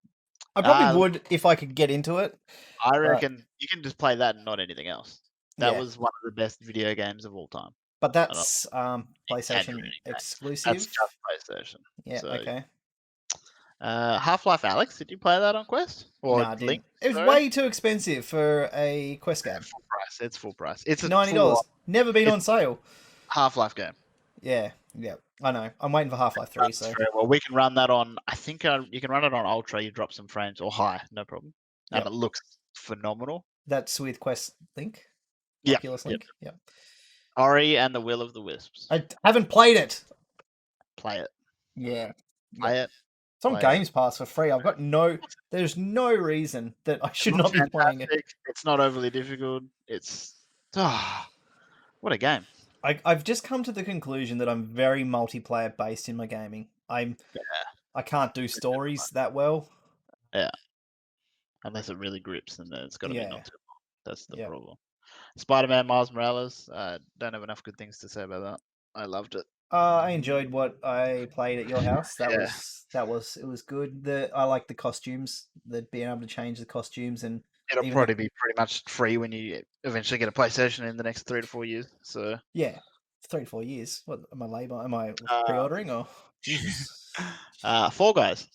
Speaker 1: I probably would if I could get into it.
Speaker 2: I reckon you can just play that and not anything else. That was one of the best video games of all time.
Speaker 1: But that's PlayStation exclusive.
Speaker 2: That's just PlayStation.
Speaker 1: Yeah. Okay.
Speaker 2: Half-Life Alyx, did you play that on Quest?
Speaker 1: Or no, Link? It was way too expensive for a Quest game.
Speaker 2: Full price. It's full price. It's
Speaker 1: $90. Never been on sale.
Speaker 2: Half-Life game.
Speaker 1: Yeah. I know. I'm waiting for Half-Life 3. So
Speaker 2: well, we can run that on. I think you can run it on Ultra. You drop some frames or high, no problem. And it looks phenomenal.
Speaker 1: That's with Quest Link.
Speaker 2: Yeah.
Speaker 1: Oculus Link. Yeah.
Speaker 2: Ori and the Will of the Wisps.
Speaker 1: I haven't played it.
Speaker 2: Play it.
Speaker 1: Yeah.
Speaker 2: Play it.
Speaker 1: It's on Games Pass for free. There's no reason that I should not be playing it.
Speaker 2: It's not overly difficult. It's what a game.
Speaker 1: I've just come to the conclusion that I'm very multiplayer based in my gaming. I can't do stories that well.
Speaker 2: Yeah. Unless it really grips, and then it's got to be not too long. That's the problem. Spider-Man Miles Morales. Don't have enough good things to say about that. I loved it.
Speaker 1: I enjoyed what I played at your house. It was good. I like the costumes. Being able to change the costumes, and
Speaker 2: it'll probably be pretty much free when you eventually get a PlayStation in the next 3 to 4 years. So
Speaker 1: 3 to 4 years. What am I labor? Am I pre-ordering or Jesus?
Speaker 2: Fall Guys.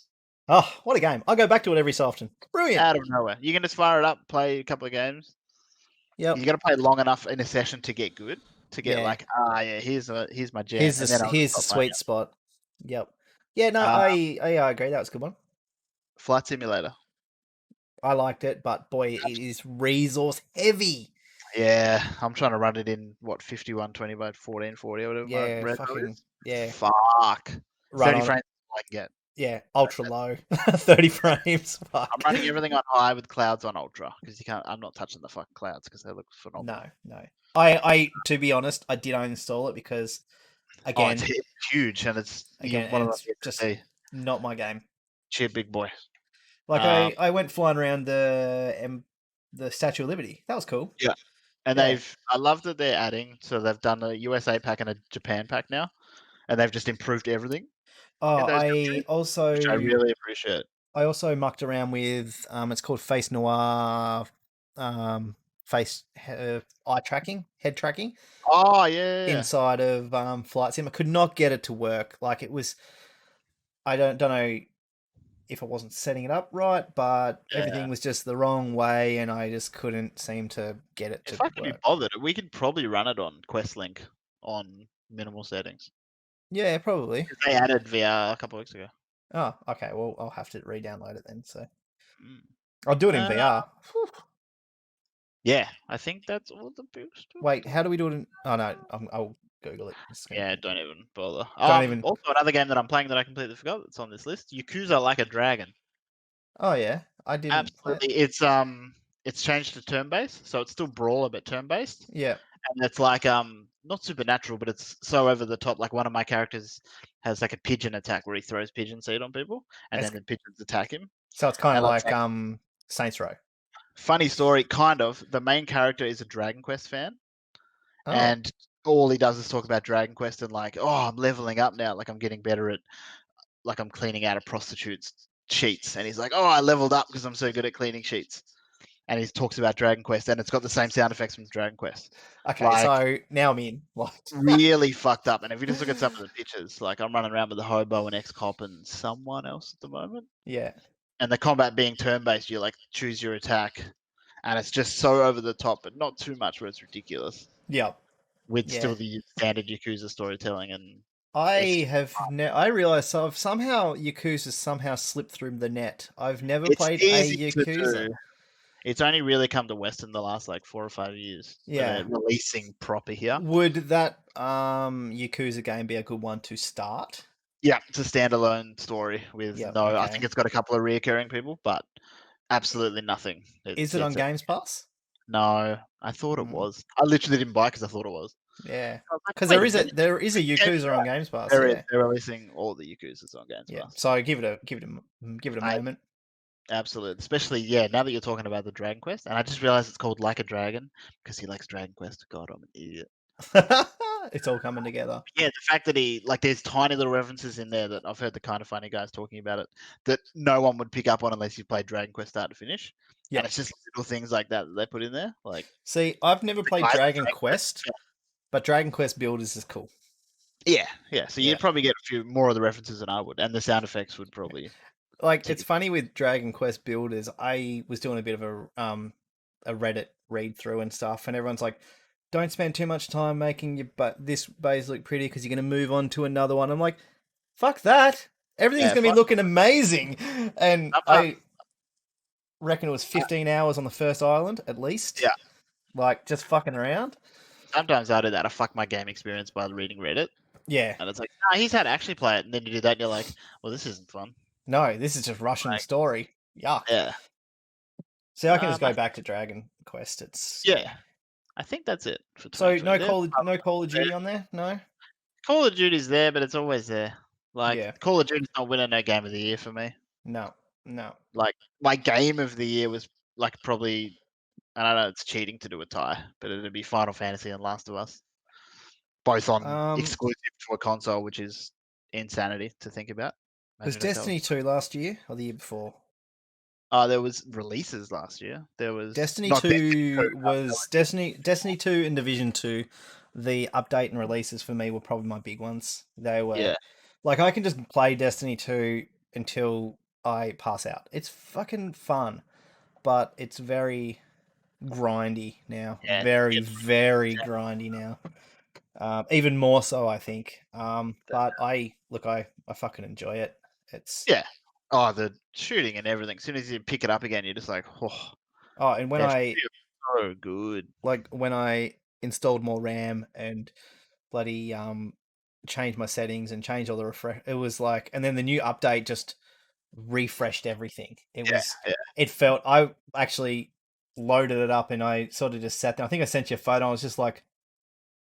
Speaker 1: Oh, what a game! I go back to it every so often. Brilliant.
Speaker 2: Out of nowhere, you can just fire it up, play a couple of games.
Speaker 1: Yeah,
Speaker 2: you got to play long enough in a session to get good. To get here's my jam.
Speaker 1: Here's the sweet spot. Yep. Yeah, no, I agree. That was a good one.
Speaker 2: Flight Simulator.
Speaker 1: I liked it, but boy, it is resource heavy.
Speaker 2: Yeah, I'm trying to run it in 5120 by 1440 or whatever.
Speaker 1: Yeah,
Speaker 2: fuck. 30 frames I can get.
Speaker 1: Yeah, ultra low, 30 frames. Fuck.
Speaker 2: I'm running everything on high with clouds on ultra because you can't. I'm not touching the fucking clouds because they look phenomenal.
Speaker 1: No. I to be honest, I did uninstall it because again,
Speaker 2: it's huge and it's
Speaker 1: just not my game.
Speaker 2: Cheer, big boy.
Speaker 1: Like I went flying around the Statue of Liberty. That was cool.
Speaker 2: Yeah, and I love that they're adding. So they've done a USA pack and a Japan pack now, and they've just improved everything.
Speaker 1: Oh,
Speaker 2: which I really appreciate.
Speaker 1: I also mucked around with it's called Face Noir, eye tracking, head tracking.
Speaker 2: Oh yeah.
Speaker 1: Inside of Flight Sim, I could not get it to work. Like it was, I don't know if I wasn't setting it up right, but everything was just the wrong way, and I just couldn't seem to get it to work.
Speaker 2: If I could be bothered, we could probably run it on QuestLink on minimal settings.
Speaker 1: Yeah, probably.
Speaker 2: They added VR a couple of weeks ago.
Speaker 1: Oh, okay. Well, I'll have to re-download it then. So I'll do it in VR.
Speaker 2: Yeah, I think that's all the boost.
Speaker 1: Wait, how do we do it in... Oh, no, I'll Google it.
Speaker 2: Yeah, don't even bother. Also, another game that I'm playing that I completely forgot that's on this list, Yakuza Like a Dragon.
Speaker 1: Oh, yeah? I didn't...
Speaker 2: Absolutely. It's changed to turn-based, so it's still brawler, but turn-based.
Speaker 1: Yeah.
Speaker 2: And it's like, not supernatural, but it's so over the top. Like one of my characters has like a pigeon attack where he throws pigeon seed on people, and
Speaker 1: It's,
Speaker 2: then the pigeons attack him.
Speaker 1: so it's kind of
Speaker 2: And
Speaker 1: like
Speaker 2: like,
Speaker 1: Saints Row.
Speaker 2: funny story, kind of. The main character is a Dragon Quest fan,
Speaker 1: Oh,
Speaker 2: and all he does is talk about Dragon Quest and like, oh, I'm leveling up now, like I'm getting better at, like I'm cleaning out a prostitute's sheets, and he's like, oh, I leveled up because I'm so good at cleaning sheets. And he talks about Dragon Quest, and it's got the same sound effects from Dragon Quest.
Speaker 1: okay.
Speaker 2: Like,
Speaker 1: So now I'm in. What?
Speaker 2: really fucked up. And if you just look at some of the pictures, like I'm running around with the hobo and ex-cop and someone else at the moment.
Speaker 1: Yeah.
Speaker 2: And the combat being turn-based, you like choose your attack, and it's just so over the top, but not too much where it's ridiculous.
Speaker 1: Yep.
Speaker 2: With
Speaker 1: Yeah.
Speaker 2: still the standard Yakuza storytelling and
Speaker 1: I realized somehow Yakuza somehow slipped through the net. I've never
Speaker 2: it's
Speaker 1: played a
Speaker 2: easy to
Speaker 1: Yakuza.
Speaker 2: do. It's only really come to West in the last like 4 or 5 years where
Speaker 1: Yeah.
Speaker 2: they're releasing proper here.
Speaker 1: Would that Yakuza game be a good one to start?
Speaker 2: Yeah, it's a standalone story with
Speaker 1: Yep,
Speaker 2: no. I
Speaker 1: okay.
Speaker 2: think it's got a couple of reoccurring people, but absolutely nothing.
Speaker 1: Is it on Games Pass?
Speaker 2: No, I thought it
Speaker 1: Mm,
Speaker 2: was. I literally didn't buy because I thought it was.
Speaker 1: yeah.
Speaker 2: I was like,
Speaker 1: Because
Speaker 2: wait
Speaker 1: there
Speaker 2: a
Speaker 1: is a
Speaker 2: minute.
Speaker 1: there is a
Speaker 2: Yeah, you're
Speaker 1: Yakuza on
Speaker 2: right.
Speaker 1: Games Pass, yeah.
Speaker 2: They're releasing all the Yakuzas on Games
Speaker 1: Yeah.
Speaker 2: Pass.
Speaker 1: So give it a
Speaker 2: I
Speaker 1: moment.
Speaker 2: absolutely, especially now that you're talking about the Dragon Quest, and I just realized it's called Like a Dragon because he likes Dragon Quest. God, I'm an idiot.
Speaker 1: It's all coming together.
Speaker 2: Yeah, the fact that he like there's tiny little references in there that I've heard the kind of funny guys talking about it that no one would pick up on unless you played Dragon Quest start to finish.
Speaker 1: Yeah.
Speaker 2: And it's just little things like that they put in there. Like,
Speaker 1: see, I've never played Dragon Quest,
Speaker 2: yeah.
Speaker 1: but Dragon Quest Builders is cool.
Speaker 2: Yeah. So
Speaker 1: Yeah.
Speaker 2: you'd probably get a few more of the references than I would, and the sound effects would probably.
Speaker 1: Like it's funny with Dragon Quest Builders. I was doing a bit of a Reddit read through and stuff, and everyone's like, "Don't spend too much time making your this base look pretty because you're going to move on to another one." I'm like, "Fuck that! Everything's going to be looking amazing," and I reckon it was 15 hours on the first island at least.
Speaker 2: Yeah,
Speaker 1: like just fucking around.
Speaker 2: Sometimes I do that. I fuck my game experience by reading Reddit.
Speaker 1: Yeah,
Speaker 2: and it's like, nah, he's had to actually play it, and then you do that, and you're like, well, this isn't fun.
Speaker 1: No, this is just rushing the story. Yuck.
Speaker 2: Yeah.
Speaker 1: See, I can just go back to Dragon Quest. It's
Speaker 2: yeah. I think that's it for
Speaker 1: so no Call of Duty on there. No.
Speaker 2: Call of Duty's there, but it's always there. Like
Speaker 1: Yeah.
Speaker 2: Call of Duty's not winning no game of the year for me.
Speaker 1: No.
Speaker 2: Like my game of the year was like probably, I don't know, it's cheating to do a tie, but it'd be Final Fantasy and Last of Us, both on exclusive to a console, which is insanity to think about.
Speaker 1: Was Destiny 2 last year or the year before?
Speaker 2: There was releases last year. There was
Speaker 1: Destiny 2 was Destiny 2 and Division 2. The update and releases for me were probably my big ones. They were like I can just play Destiny 2 until I pass out. It's fucking fun, but it's very grindy now. Very grindy now. Even more so, I think. But I fucking enjoy it. It's
Speaker 2: the shooting and everything. As soon as you pick it up again, you're just like, oh.
Speaker 1: And when I
Speaker 2: so good,
Speaker 1: like when I installed more RAM and bloody changed my settings and changed all the refresh, it was like, and then the new update just refreshed everything. It was, it felt. I actually loaded it up and I sort of just sat there. I think I sent you a photo. I was just like,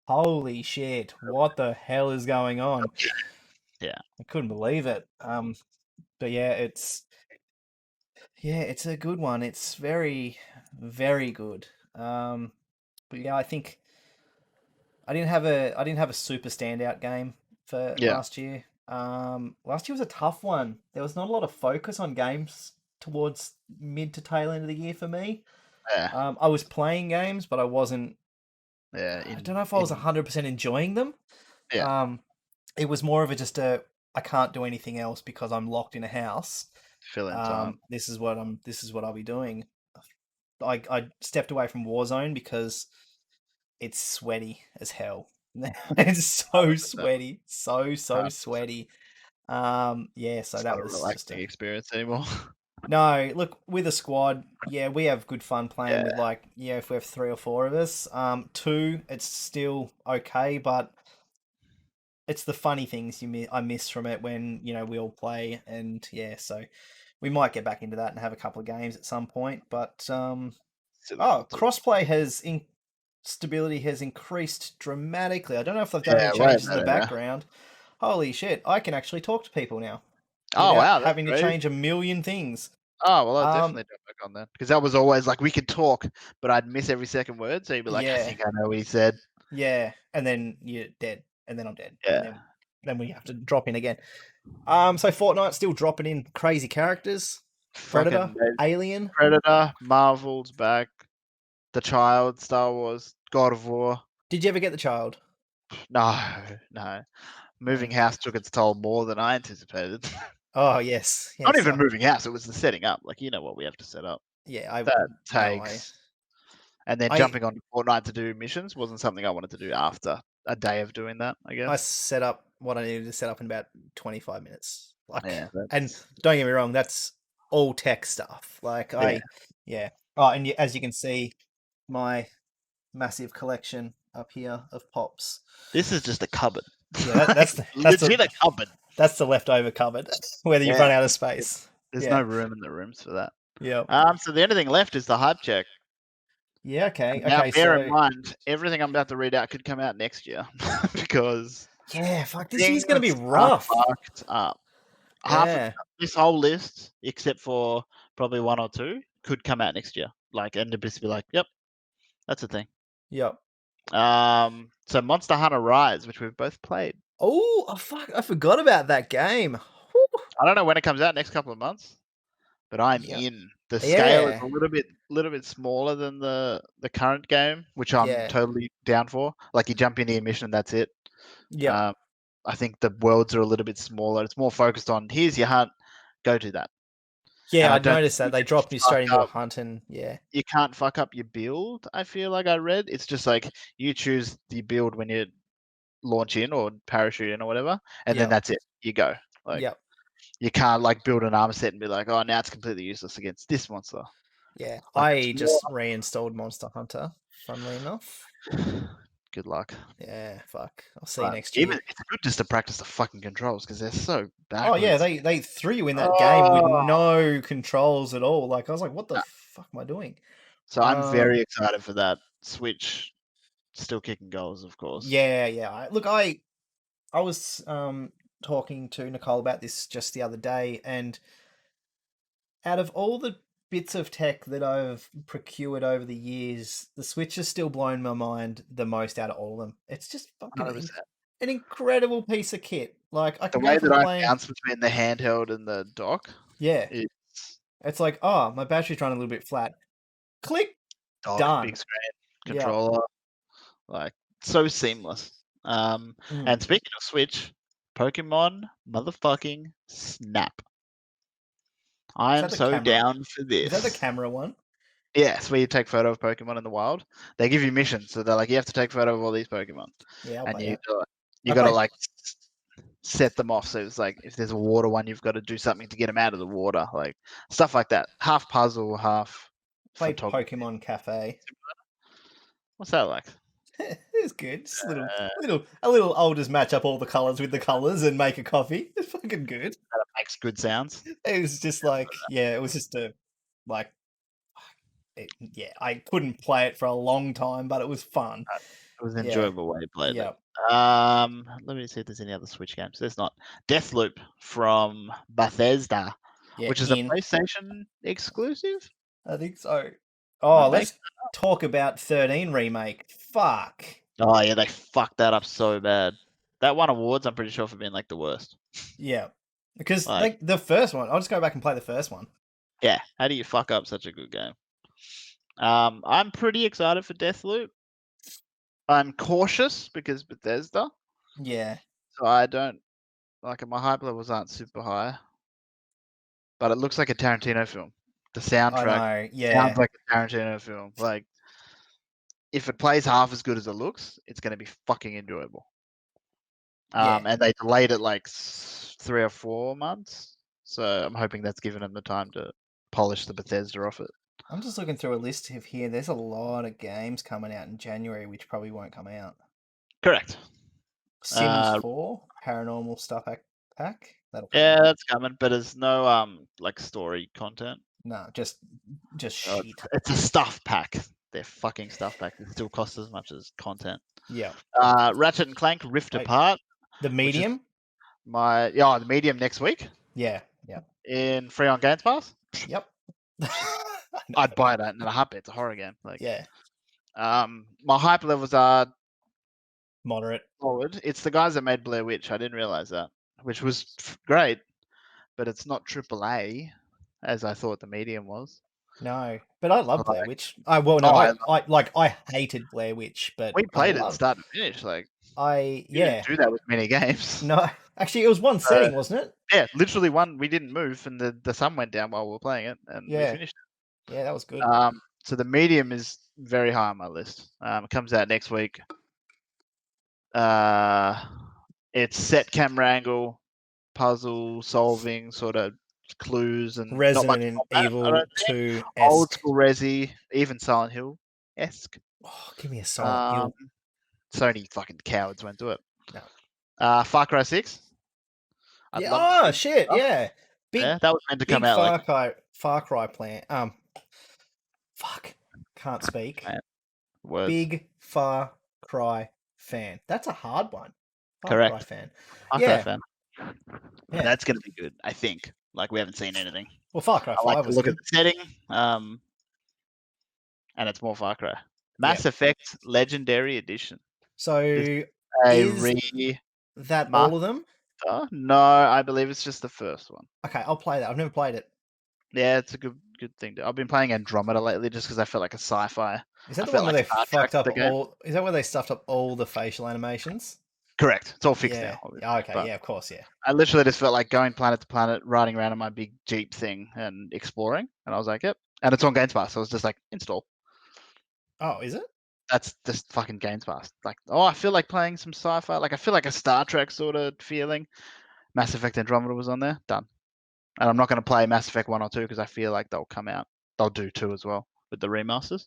Speaker 1: holy shit, what the hell is going on?
Speaker 2: Yeah.
Speaker 1: I couldn't believe it. But yeah, it's a good one. It's very, very good. But yeah, I think I didn't have a super standout game for last year. Last year was a tough one. There was not a lot of focus on games towards mid to tail end of the year for me. I was playing games, but I wasn't. I don't know if I was 100% enjoying them. It was more of I can't do anything else because I'm locked in a house.
Speaker 2: Fill in time.
Speaker 1: This is what I'll be doing. I stepped away from Warzone because it's sweaty as hell. It's so sweaty, so sweaty. So that was
Speaker 2: not a relaxing experience anymore.
Speaker 1: No, look, with a squad, we have good fun playing with if we have 3 or 4 of us. 2, it's still okay, but it's the funny things I miss from it when we all play, and so we might get back into that and have a couple of games at some point. But crossplay stability has increased dramatically. I don't know if they've done any changes in the background. Holy shit! I can actually talk to people now
Speaker 2: Oh
Speaker 1: without
Speaker 2: wow, that's
Speaker 1: having to
Speaker 2: great.
Speaker 1: change a million things.
Speaker 2: Oh well, I'll definitely jump back on that because that was always like we could talk, but I'd miss every second word. So you'd be like, I
Speaker 1: Yeah,
Speaker 2: think I know what he said.
Speaker 1: yeah, and then you're dead, and then I'm dead, and
Speaker 2: Yeah,
Speaker 1: then we have to drop in again. So Fortnite still dropping in crazy characters. Predator,
Speaker 2: fucking
Speaker 1: Alien.
Speaker 2: Predator, Marvel's back, The Child, Star Wars, God of War.
Speaker 1: Did you ever get the child?
Speaker 2: No, no. Moving
Speaker 1: No.
Speaker 2: House took its toll more than I anticipated.
Speaker 1: Oh yes,
Speaker 2: Not
Speaker 1: yes.
Speaker 2: even moving house; it was the setting up. Like you know what we have to set up.
Speaker 1: Yeah, I
Speaker 2: That
Speaker 1: no, I
Speaker 2: takes. And then
Speaker 1: I
Speaker 2: jumping on Fortnite to do missions wasn't something I wanted to do after a day of doing that, I
Speaker 1: I
Speaker 2: guess.
Speaker 1: set up what I needed to set up in about 25 minutes. Like,
Speaker 2: Yeah,
Speaker 1: and
Speaker 2: that's
Speaker 1: don't get me wrong, that's all tech stuff. Like
Speaker 2: yeah.
Speaker 1: yeah. Oh, and as you can see, my massive collection up here of pops.
Speaker 2: This is just a cupboard.
Speaker 1: Yeah,
Speaker 2: Like, legit a cupboard.
Speaker 1: that's the leftover cupboard. Whether you've
Speaker 2: Yeah.
Speaker 1: run out of space.
Speaker 2: There's
Speaker 1: Yeah.
Speaker 2: no room in the rooms for that.
Speaker 1: Yep.
Speaker 2: So the only thing left is the hype check.
Speaker 1: Yeah. Okay.
Speaker 2: Now,
Speaker 1: Okay.
Speaker 2: bear in
Speaker 1: So
Speaker 2: mind, everything I'm about to read out could come out next year because
Speaker 1: yeah, fuck. This year's
Speaker 2: things
Speaker 1: gonna be
Speaker 2: are
Speaker 1: rough.
Speaker 2: fucked up. Half of
Speaker 1: Yeah.
Speaker 2: this whole list, except for probably one or two, could come out next year. Like, and to just be like, yep, that's a thing.
Speaker 1: Yep.
Speaker 2: So Monster Hunter Rise, which we've both played.
Speaker 1: Oh, fuck! I forgot about that game. Whew.
Speaker 2: I don't know when it comes out, next couple of months, but I'm
Speaker 1: Yep.
Speaker 2: in. The scale is
Speaker 1: Yeah.
Speaker 2: a little bit smaller than the current game, which I'm
Speaker 1: Yeah.
Speaker 2: totally down for. Like you jump into your mission and that's it.
Speaker 1: Yep.
Speaker 2: I think the worlds are a little bit smaller. It's more focused on here's your hunt, go do that.
Speaker 1: Yeah,
Speaker 2: And I
Speaker 1: I'd
Speaker 2: don't
Speaker 1: noticed that
Speaker 2: think
Speaker 1: they
Speaker 2: you
Speaker 1: dropped
Speaker 2: can
Speaker 1: you
Speaker 2: fuck
Speaker 1: straight into a
Speaker 2: up.
Speaker 1: hunt, and yeah.
Speaker 2: You can't fuck up your build. I feel like I read it's just like you choose the build when you launch in or parachute in or whatever, and then
Speaker 1: Yep.
Speaker 2: that's it. You go. Like
Speaker 1: Yep.
Speaker 2: you can't like build an armor set and be like, oh, now it's completely useless against this monster.
Speaker 1: Yeah.
Speaker 2: Like it's
Speaker 1: I
Speaker 2: more.
Speaker 1: just reinstalled Monster Hunter. Funnily enough.
Speaker 2: Good luck.
Speaker 1: Yeah. Fuck. I'll see you
Speaker 2: But
Speaker 1: next
Speaker 2: even
Speaker 1: year.
Speaker 2: it's good just to practice the fucking controls because they're so
Speaker 1: Oh yeah,
Speaker 2: backwards.
Speaker 1: they threw you in that game with
Speaker 2: Oh.
Speaker 1: no controls at all. Like I was like, what the
Speaker 2: No.
Speaker 1: fuck am I doing?
Speaker 2: So I'm very excited for that. Switch still kicking goals, of course.
Speaker 1: Yeah, yeah. Look, I was talking to Nicole about this just the other day, and out of all the bits of tech that I've procured over the years, the Switch has still blown my mind the most out of all of them. It's just fucking
Speaker 2: 100%.
Speaker 1: an incredible piece of kit. Like I
Speaker 2: The
Speaker 1: can go
Speaker 2: way
Speaker 1: from
Speaker 2: that I
Speaker 1: playing,
Speaker 2: bounce between the handheld and the dock,
Speaker 1: yeah.
Speaker 2: it's
Speaker 1: It's like, oh, my battery's running a little bit flat. Click,
Speaker 2: dock, big
Speaker 1: done.
Speaker 2: screen,
Speaker 1: Yeah.
Speaker 2: controller, like so seamless. And speaking of Switch, Pokemon motherfucking Snap. I am so down for this.
Speaker 1: Is that the camera one?
Speaker 2: Yes, where you take photo of Pokemon in the wild. They give you missions, so they're like, you have to take photo of all these Pokemon,
Speaker 1: Yeah, I'll
Speaker 2: and
Speaker 1: play
Speaker 2: you
Speaker 1: that.
Speaker 2: do it. You
Speaker 1: I
Speaker 2: got to
Speaker 1: played
Speaker 2: like set them off. So it's like if there's a water one, you've got to do something to get them out of the water, like stuff like that. Half puzzle, half
Speaker 1: played
Speaker 2: photography.
Speaker 1: Pokemon Cafe.
Speaker 2: What's that like?
Speaker 1: It's good. Just a little oldest match up all the colors with the colors and make a coffee. It's fucking good.
Speaker 2: That makes good sounds.
Speaker 1: It was just like, yeah, it was just a like, yeah, I couldn't play it for a long time, but it was fun.
Speaker 2: It was an
Speaker 1: Yeah,
Speaker 2: enjoyable way to play
Speaker 1: yeah,
Speaker 2: it. Let me see if there's any other Switch games. There's not. Deathloop from Bethesda,
Speaker 1: yeah.
Speaker 2: which is a PlayStation exclusive.
Speaker 1: I think so. Oh, let's talk about 13 remake. Fuck.
Speaker 2: Oh yeah, they fucked that up so bad. That won awards, I'm pretty sure, for being like the worst.
Speaker 1: Yeah, because
Speaker 2: Like,
Speaker 1: the first one, I'll just go back and play the first one.
Speaker 2: yeah, how do you fuck up such a good game? I'm pretty excited for Deathloop. I'm cautious because Bethesda.
Speaker 1: Yeah.
Speaker 2: So I don't like my hype levels aren't super high. But it looks like a Tarantino film. The soundtrack
Speaker 1: I know, yeah.
Speaker 2: sounds like a Tarantino film. Like if it plays half as good as it looks, it's going to be fucking enjoyable.
Speaker 1: Yeah.
Speaker 2: And they delayed it like 3 or 4 months, so I'm hoping that's given them the time to polish the Bethesda off it.
Speaker 1: I'm just looking through a list of here. There's a lot of games coming out in January, which probably won't come out.
Speaker 2: Correct.
Speaker 1: Sims 4, Paranormal Stuff Pack.
Speaker 2: Yeah, that's coming, but there's no like story content.
Speaker 1: No, just shit.
Speaker 2: It's a stuff pack. They're fucking stuff pack. It still costs as much as content.
Speaker 1: Yeah.
Speaker 2: Ratchet and Clank Rift Apart.
Speaker 1: The medium?
Speaker 2: The medium next week.
Speaker 1: Yeah.
Speaker 2: In free on Games Pass.
Speaker 1: Yep.
Speaker 2: I'd buy that in a heartbeat. It's a horror game.
Speaker 1: Yeah.
Speaker 2: My hype levels are
Speaker 1: moderate.
Speaker 2: forward. It's the guys that made Blair Witch. I didn't realize that, which was great, but it's not AAA as I thought the medium was.
Speaker 1: No, but I love Blair Witch. I hated Blair Witch, but
Speaker 2: we played it start to finish. You didn't do that with many games.
Speaker 1: No, actually, it was one setting, wasn't it?
Speaker 2: Yeah, literally one. We didn't move, and the sun went down while we were playing it, and we finished it.
Speaker 1: Yeah, that was good.
Speaker 2: So the medium is very high on my list. It comes out next week. It's set camera angle, puzzle solving, sort of clues, and
Speaker 1: Resident Evil 2
Speaker 2: old school Resi, even Silent Hill esque.
Speaker 1: Oh, give me a Silent Hill.
Speaker 2: Sony fucking cowards won't do it.
Speaker 1: No.
Speaker 2: Far Cry 6.
Speaker 1: Shit! Yeah,
Speaker 2: that was meant to come out.
Speaker 1: Far Cry plan. Fuck, can't speak.
Speaker 2: Words.
Speaker 1: Big Far Cry fan. That's a hard one.
Speaker 2: Correct.
Speaker 1: Far Cry fan.
Speaker 2: Far Cry fan. Yeah. That's gonna be good. I think. We haven't seen anything.
Speaker 1: Well, Far Cry 5
Speaker 2: I like to
Speaker 1: was
Speaker 2: look
Speaker 1: good.
Speaker 2: at the setting. And it's more Far Cry. Mass Effect Legendary Edition.
Speaker 1: So is that all of them?
Speaker 2: No, I believe it's just the first one.
Speaker 1: Okay, I'll play that. I've never played it.
Speaker 2: Yeah, it's a good thing. I've been playing Andromeda lately just because I felt like a sci-fi.
Speaker 1: Is that the one where they fucked up all? Is that where they stuffed up all the facial animations?
Speaker 2: Correct. It's all fixed now.
Speaker 1: Okay. But of course. Yeah.
Speaker 2: I literally just felt like going planet to planet, riding around on my big Jeep thing and exploring. And I was like, yep. And it's on Games Pass. So I was just like, install.
Speaker 1: Oh, is it?
Speaker 2: That's just fucking Games Pass. I feel like playing some sci-fi. I feel like a Star Trek sort of feeling. Mass Effect Andromeda was on there. Done. And I'm not going to play Mass Effect 1 or 2 because I feel like they'll come out. They'll do 2 as well with the remasters.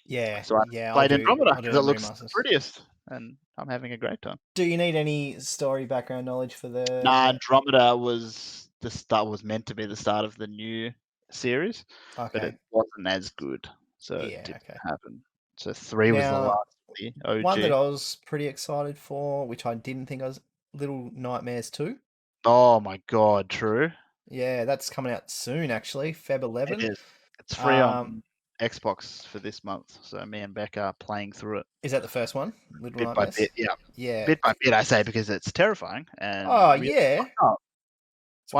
Speaker 1: Yeah.
Speaker 2: So I played Andromeda because it looks the prettiest. And I'm having a great time.
Speaker 1: Do you need any story background knowledge for the?
Speaker 2: Nah, Andromeda was meant to be the start of the new series, but it wasn't as good, so it didn't happen. So 3 was the last. The OG.
Speaker 1: One that I was pretty excited for, which I didn't think I was, Little Nightmares 2.
Speaker 2: Oh my god, true.
Speaker 1: Yeah, that's coming out soon. Actually, Feb 11.
Speaker 2: It is. It's free on Xbox for this month, so me and Becca are playing through it.
Speaker 1: Is that the first one?
Speaker 2: Bit by bit,
Speaker 1: yeah.
Speaker 2: Bit by bit, I say, because it's terrifying. And why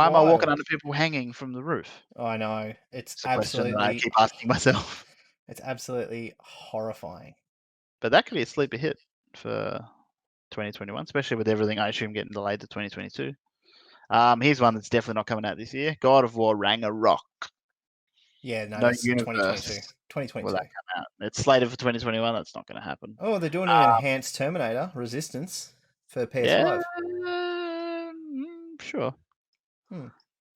Speaker 2: am I walking under people hanging from the roof?
Speaker 1: I know. It's absolutely.
Speaker 2: I keep asking myself.
Speaker 1: It's absolutely horrifying.
Speaker 2: But that could be a sleeper hit for 2021, especially with everything I assume getting delayed to 2022. Here's one that's definitely not coming out this year: God of War Ragnarok.
Speaker 1: Yeah, no, that's 2022. 2022.
Speaker 2: Will that come out? It's slated for 2021. That's not going to happen.
Speaker 1: Oh, they're doing an enhanced Terminator Resistance for PS5.
Speaker 2: Yeah, sure.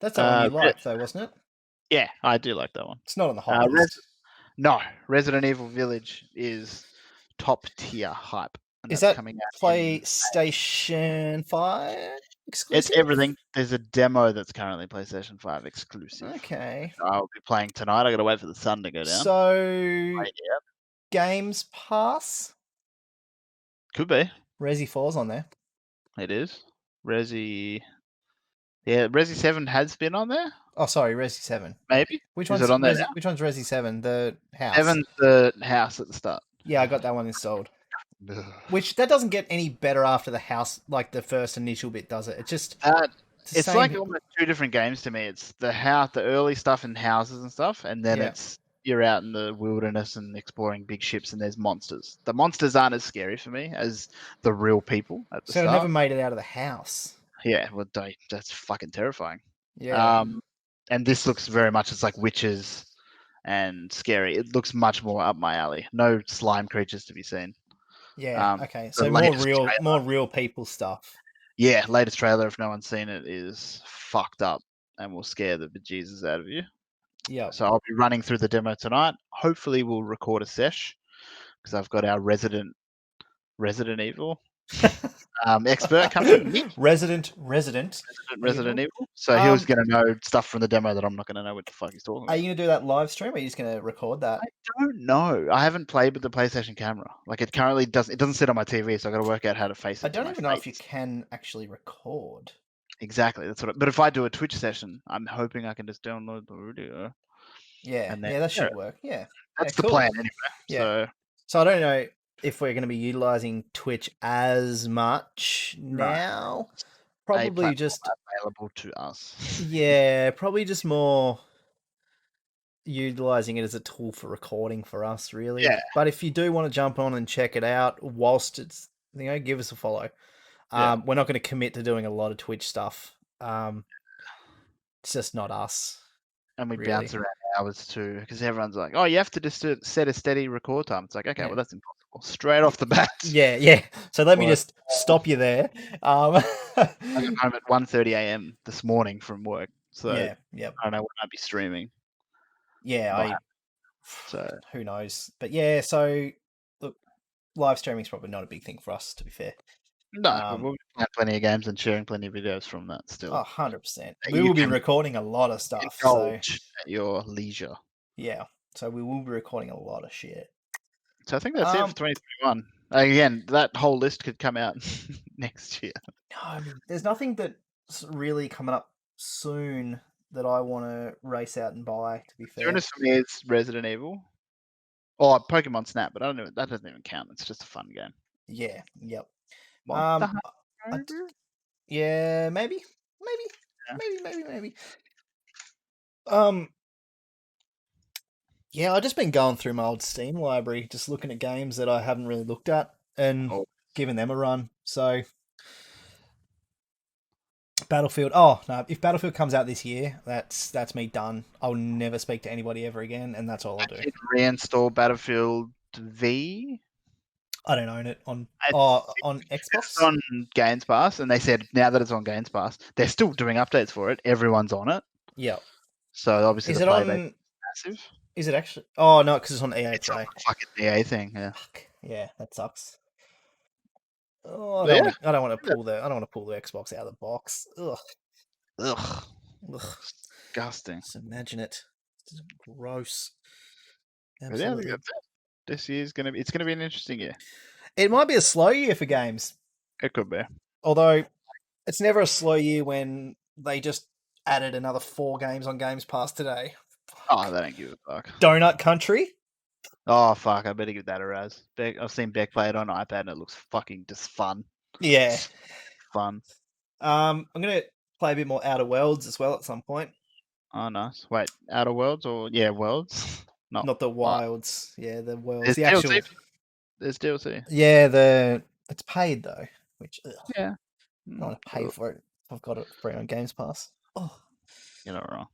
Speaker 1: That's the one you liked, though, wasn't it?
Speaker 2: Yeah, I do like that one.
Speaker 1: It's not on the hot list.
Speaker 2: No, Resident Evil Village is top tier hype.
Speaker 1: Is that coming out PlayStation 5 exclusive?
Speaker 2: It's everything. There's a demo that's currently PlayStation 5 exclusive.
Speaker 1: Okay.
Speaker 2: I'll be playing tonight. I got to wait for the sun to go down.
Speaker 1: So, Games Pass?
Speaker 2: Could be.
Speaker 1: Resi 4's on there.
Speaker 2: It is. Resi 7 has been on there.
Speaker 1: Oh, sorry, Resi 7.
Speaker 2: Maybe.
Speaker 1: Which one's on there? Which one's Resi 7? The house.
Speaker 2: 7's the house at the start.
Speaker 1: Yeah, I got that one installed. Which that doesn't get any better after the house, like the first initial bit, does it? It just
Speaker 2: it's like almost 2 different games to me. It's the house, the early stuff in houses and stuff, and then you're out in the wilderness and exploring big ships, and there's monsters. The monsters aren't as scary for me as the real people at the start.
Speaker 1: So I never made it out of the house.
Speaker 2: Yeah, well, that's fucking terrifying.
Speaker 1: Yeah.
Speaker 2: And this looks very much, it's like witches and scary. It looks much more up my alley. No slime creatures to be seen.
Speaker 1: Yeah. Okay. So more real people stuff.
Speaker 2: Yeah. Latest trailer, if no one's seen it, is fucked up and will scare the bejesus out of you.
Speaker 1: Yeah.
Speaker 2: So I'll be running through the demo tonight. Hopefully, we'll record a sesh because I've got our Resident Evil expert coming.
Speaker 1: Resident
Speaker 2: Evil. So he was going to know stuff from the demo that I'm not going to know what the fuck he's talking about.
Speaker 1: Are you going to do that live stream, or are you just going to record that?
Speaker 2: I don't know. I haven't played with the PlayStation camera. Like it currently doesn't sit on my TV, so I got to work out how to face it.
Speaker 1: I don't even know if you can actually record.
Speaker 2: Exactly. That's what. But if I do a Twitch session, I'm hoping I can just download the video.
Speaker 1: Yeah,
Speaker 2: And then,
Speaker 1: yeah, that should work. Yeah,
Speaker 2: that's the
Speaker 1: cool.
Speaker 2: plan anyway.
Speaker 1: Yeah. So I don't know if we're going to be utilizing Twitch as much now. Probably just
Speaker 2: available to us.
Speaker 1: Yeah, probably just more utilizing it as a tool for recording for us, really.
Speaker 2: Yeah.
Speaker 1: But if you do want to jump on and check it out whilst it's, give us a follow. We're not going to commit to doing a lot of Twitch stuff. It's just not us.
Speaker 2: And we
Speaker 1: really
Speaker 2: bounce around hours too, because everyone's like, "Oh, you have to just set a steady record time." It's like, okay, well, that's impossible. Straight off the bat.
Speaker 1: Yeah. So let me just stop you there.
Speaker 2: I got home at 1:30 a.m. this morning from work, so
Speaker 1: yep.
Speaker 2: I don't know when I'd be streaming.
Speaker 1: Yeah,
Speaker 2: so
Speaker 1: who knows? But yeah, so look, live streaming is probably not a big thing for us, to be fair.
Speaker 2: No, but we'll be playing plenty of games and sharing plenty of videos from that still.
Speaker 1: 100%. We will be recording a lot of stuff. So
Speaker 2: at your leisure.
Speaker 1: Yeah. So we will be recording a lot of shit.
Speaker 2: So I think that's it for 2021. Again, that whole list could come out next year.
Speaker 1: No, I mean, there's nothing that's really coming up soon that I want to race out and buy, to be fair.
Speaker 2: Soonest for me is Resident Evil. Or Pokemon Snap, but I don't know. That doesn't even count. It's just a fun game.
Speaker 1: Yeah. Yep. Yeah, maybe. Yeah, I've just been going through my old Steam library, just looking at games that I haven't really looked at and giving them a run. So Battlefield. Oh no! If Battlefield comes out this year, that's me done. I'll never speak to anybody ever again, and that's all I'll do.
Speaker 2: Reinstall Battlefield V.
Speaker 1: I don't own it on Xbox.
Speaker 2: It's on Games Pass, and they said now that it's on Games Pass, they're still doing updates for it. Everyone's on it.
Speaker 1: Yeah.
Speaker 2: So obviously,
Speaker 1: is it on
Speaker 2: massive?
Speaker 1: Is it actually? Oh no, because it's on EA
Speaker 2: it's
Speaker 1: Play.
Speaker 2: On the fucking EA thing. Yeah.
Speaker 1: Fuck. Yeah, that sucks. Oh, I don't want to pull the Xbox out of the box.
Speaker 2: Ugh. Disgusting.
Speaker 1: Just imagine it. It's gross.
Speaker 2: Absolutely. Yeah, this year's gonna be. It's gonna be an interesting year.
Speaker 1: It might be a slow year for games.
Speaker 2: It could be.
Speaker 1: Although, it's never a slow year when they just added another 4 games on Games Pass today.
Speaker 2: Oh, they don't give a fuck.
Speaker 1: Donut Country.
Speaker 2: Oh fuck! I better give that a razz. I've seen Beck play it on iPad, and it looks fucking just fun.
Speaker 1: Yeah,
Speaker 2: fun.
Speaker 1: I'm gonna play a bit more Outer Worlds as well at some point.
Speaker 2: Oh, nice. Wait, Outer Worlds or Worlds?
Speaker 1: Not the Wilds. Yeah, the Worlds.
Speaker 2: There's
Speaker 1: the
Speaker 2: DLC.
Speaker 1: actual.
Speaker 2: There's DLC.
Speaker 1: Yeah, it's paid though, which
Speaker 2: yeah,
Speaker 1: I want to pay for it. I've got it free on Games Pass. Oh,
Speaker 2: you're not wrong.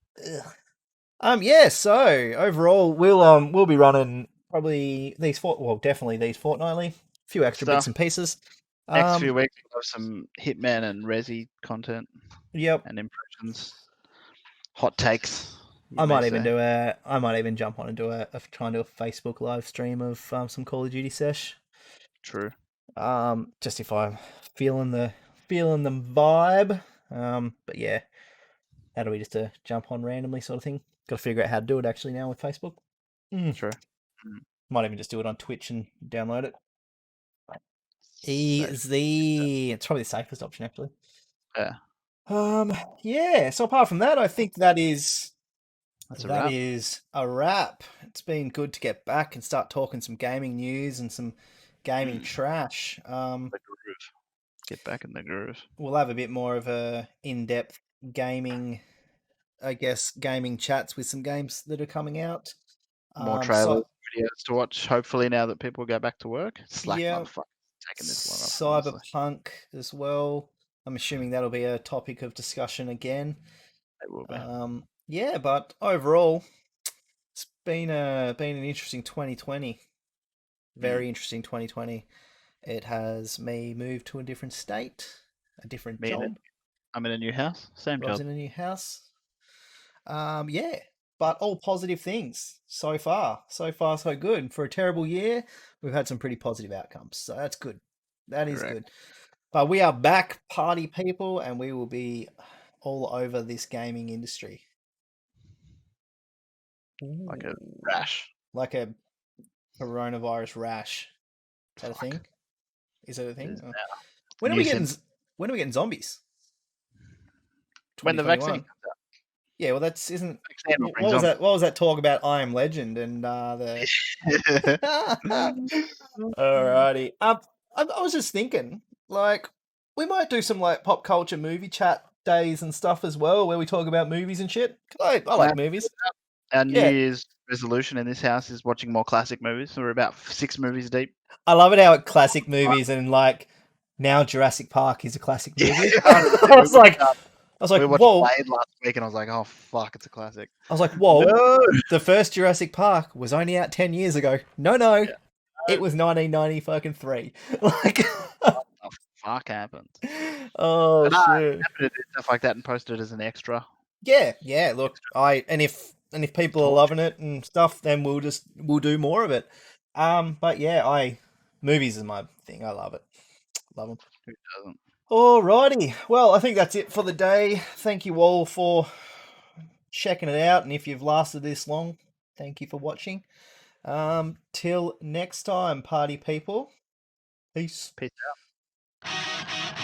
Speaker 1: Yeah. So overall, we'll be running probably definitely these fortnightly. A few extra bits and pieces.
Speaker 2: Next few weeks we'll have some Hitman and Resi content.
Speaker 1: Yep.
Speaker 2: And impressions, hot takes.
Speaker 1: I might even jump on and try and do a Facebook live stream of some Call of Duty sesh.
Speaker 2: True.
Speaker 1: Just if I'm feeling the vibe. But yeah, that'll be just a jump on randomly sort of thing. Got to figure out how to do it actually now with Facebook.
Speaker 2: True.
Speaker 1: Might even just do it on Twitch and download it. Easy. It's probably the safest option actually.
Speaker 2: Yeah.
Speaker 1: Yeah. So apart from that, I think that is a wrap. It's been good to get back and start talking some gaming news and some gaming trash.
Speaker 2: Get back in the groove.
Speaker 1: We'll have a bit more of a in-depth gaming, I guess, gaming chats with some games that are coming out.
Speaker 2: More trailers, videos to watch. Hopefully, now that people go back to work. Slack motherfucker taking this one off.
Speaker 1: Cyberpunk as well. I'm assuming that'll be a topic of discussion again.
Speaker 2: It will be.
Speaker 1: Yeah, but overall, it's been an interesting 2020. Very interesting 2020. It has me moved to a different state, a different job.
Speaker 2: I'm in a new house. Same job.
Speaker 1: Rob's in a new house. Yeah, but all positive things so far. So far, so good. For a terrible year, we've had some pretty positive outcomes. So that's good. That is good. But we are back, party people, and we will be all over this gaming industry.
Speaker 2: Like a rash.
Speaker 1: Like a coronavirus rash. Is that a thing? Is that a thing? When are we getting zombies?
Speaker 2: when the vaccine
Speaker 1: 2021. Yeah, well, that's isn't. What was that? What was that talk about? I Am Legend and the. Alrighty. I was just thinking, like, we might do some like pop culture movie chat days and stuff as well, where we talk about movies and shit. I like movies.
Speaker 2: Our New Year's resolution in this house is watching more classic movies. So we're about 6 movies deep.
Speaker 1: I love it how classic movies and like now Jurassic Park is a classic movie. I was like,
Speaker 2: we watched
Speaker 1: whoa.
Speaker 2: Blade last week, and I was like, oh fuck, it's a classic.
Speaker 1: I was like, whoa. No! The first Jurassic Park was only out 10 years ago. No. Yeah. It was 1990 fucking 3. Like,
Speaker 2: what the fuck happened?
Speaker 1: Oh shit!
Speaker 2: Did stuff like that and posted it as an extra.
Speaker 1: Yeah. Look, if people are loving it and stuff, then we'll do more of it. But yeah, movies is my thing. I love it. Love them.
Speaker 2: Who doesn't?
Speaker 1: Alrighty. Well, I think that's it for the day. Thank you all for checking it out, and if you've lasted this long, thank you for watching. Till next time, party people. Peace.
Speaker 2: Peace out.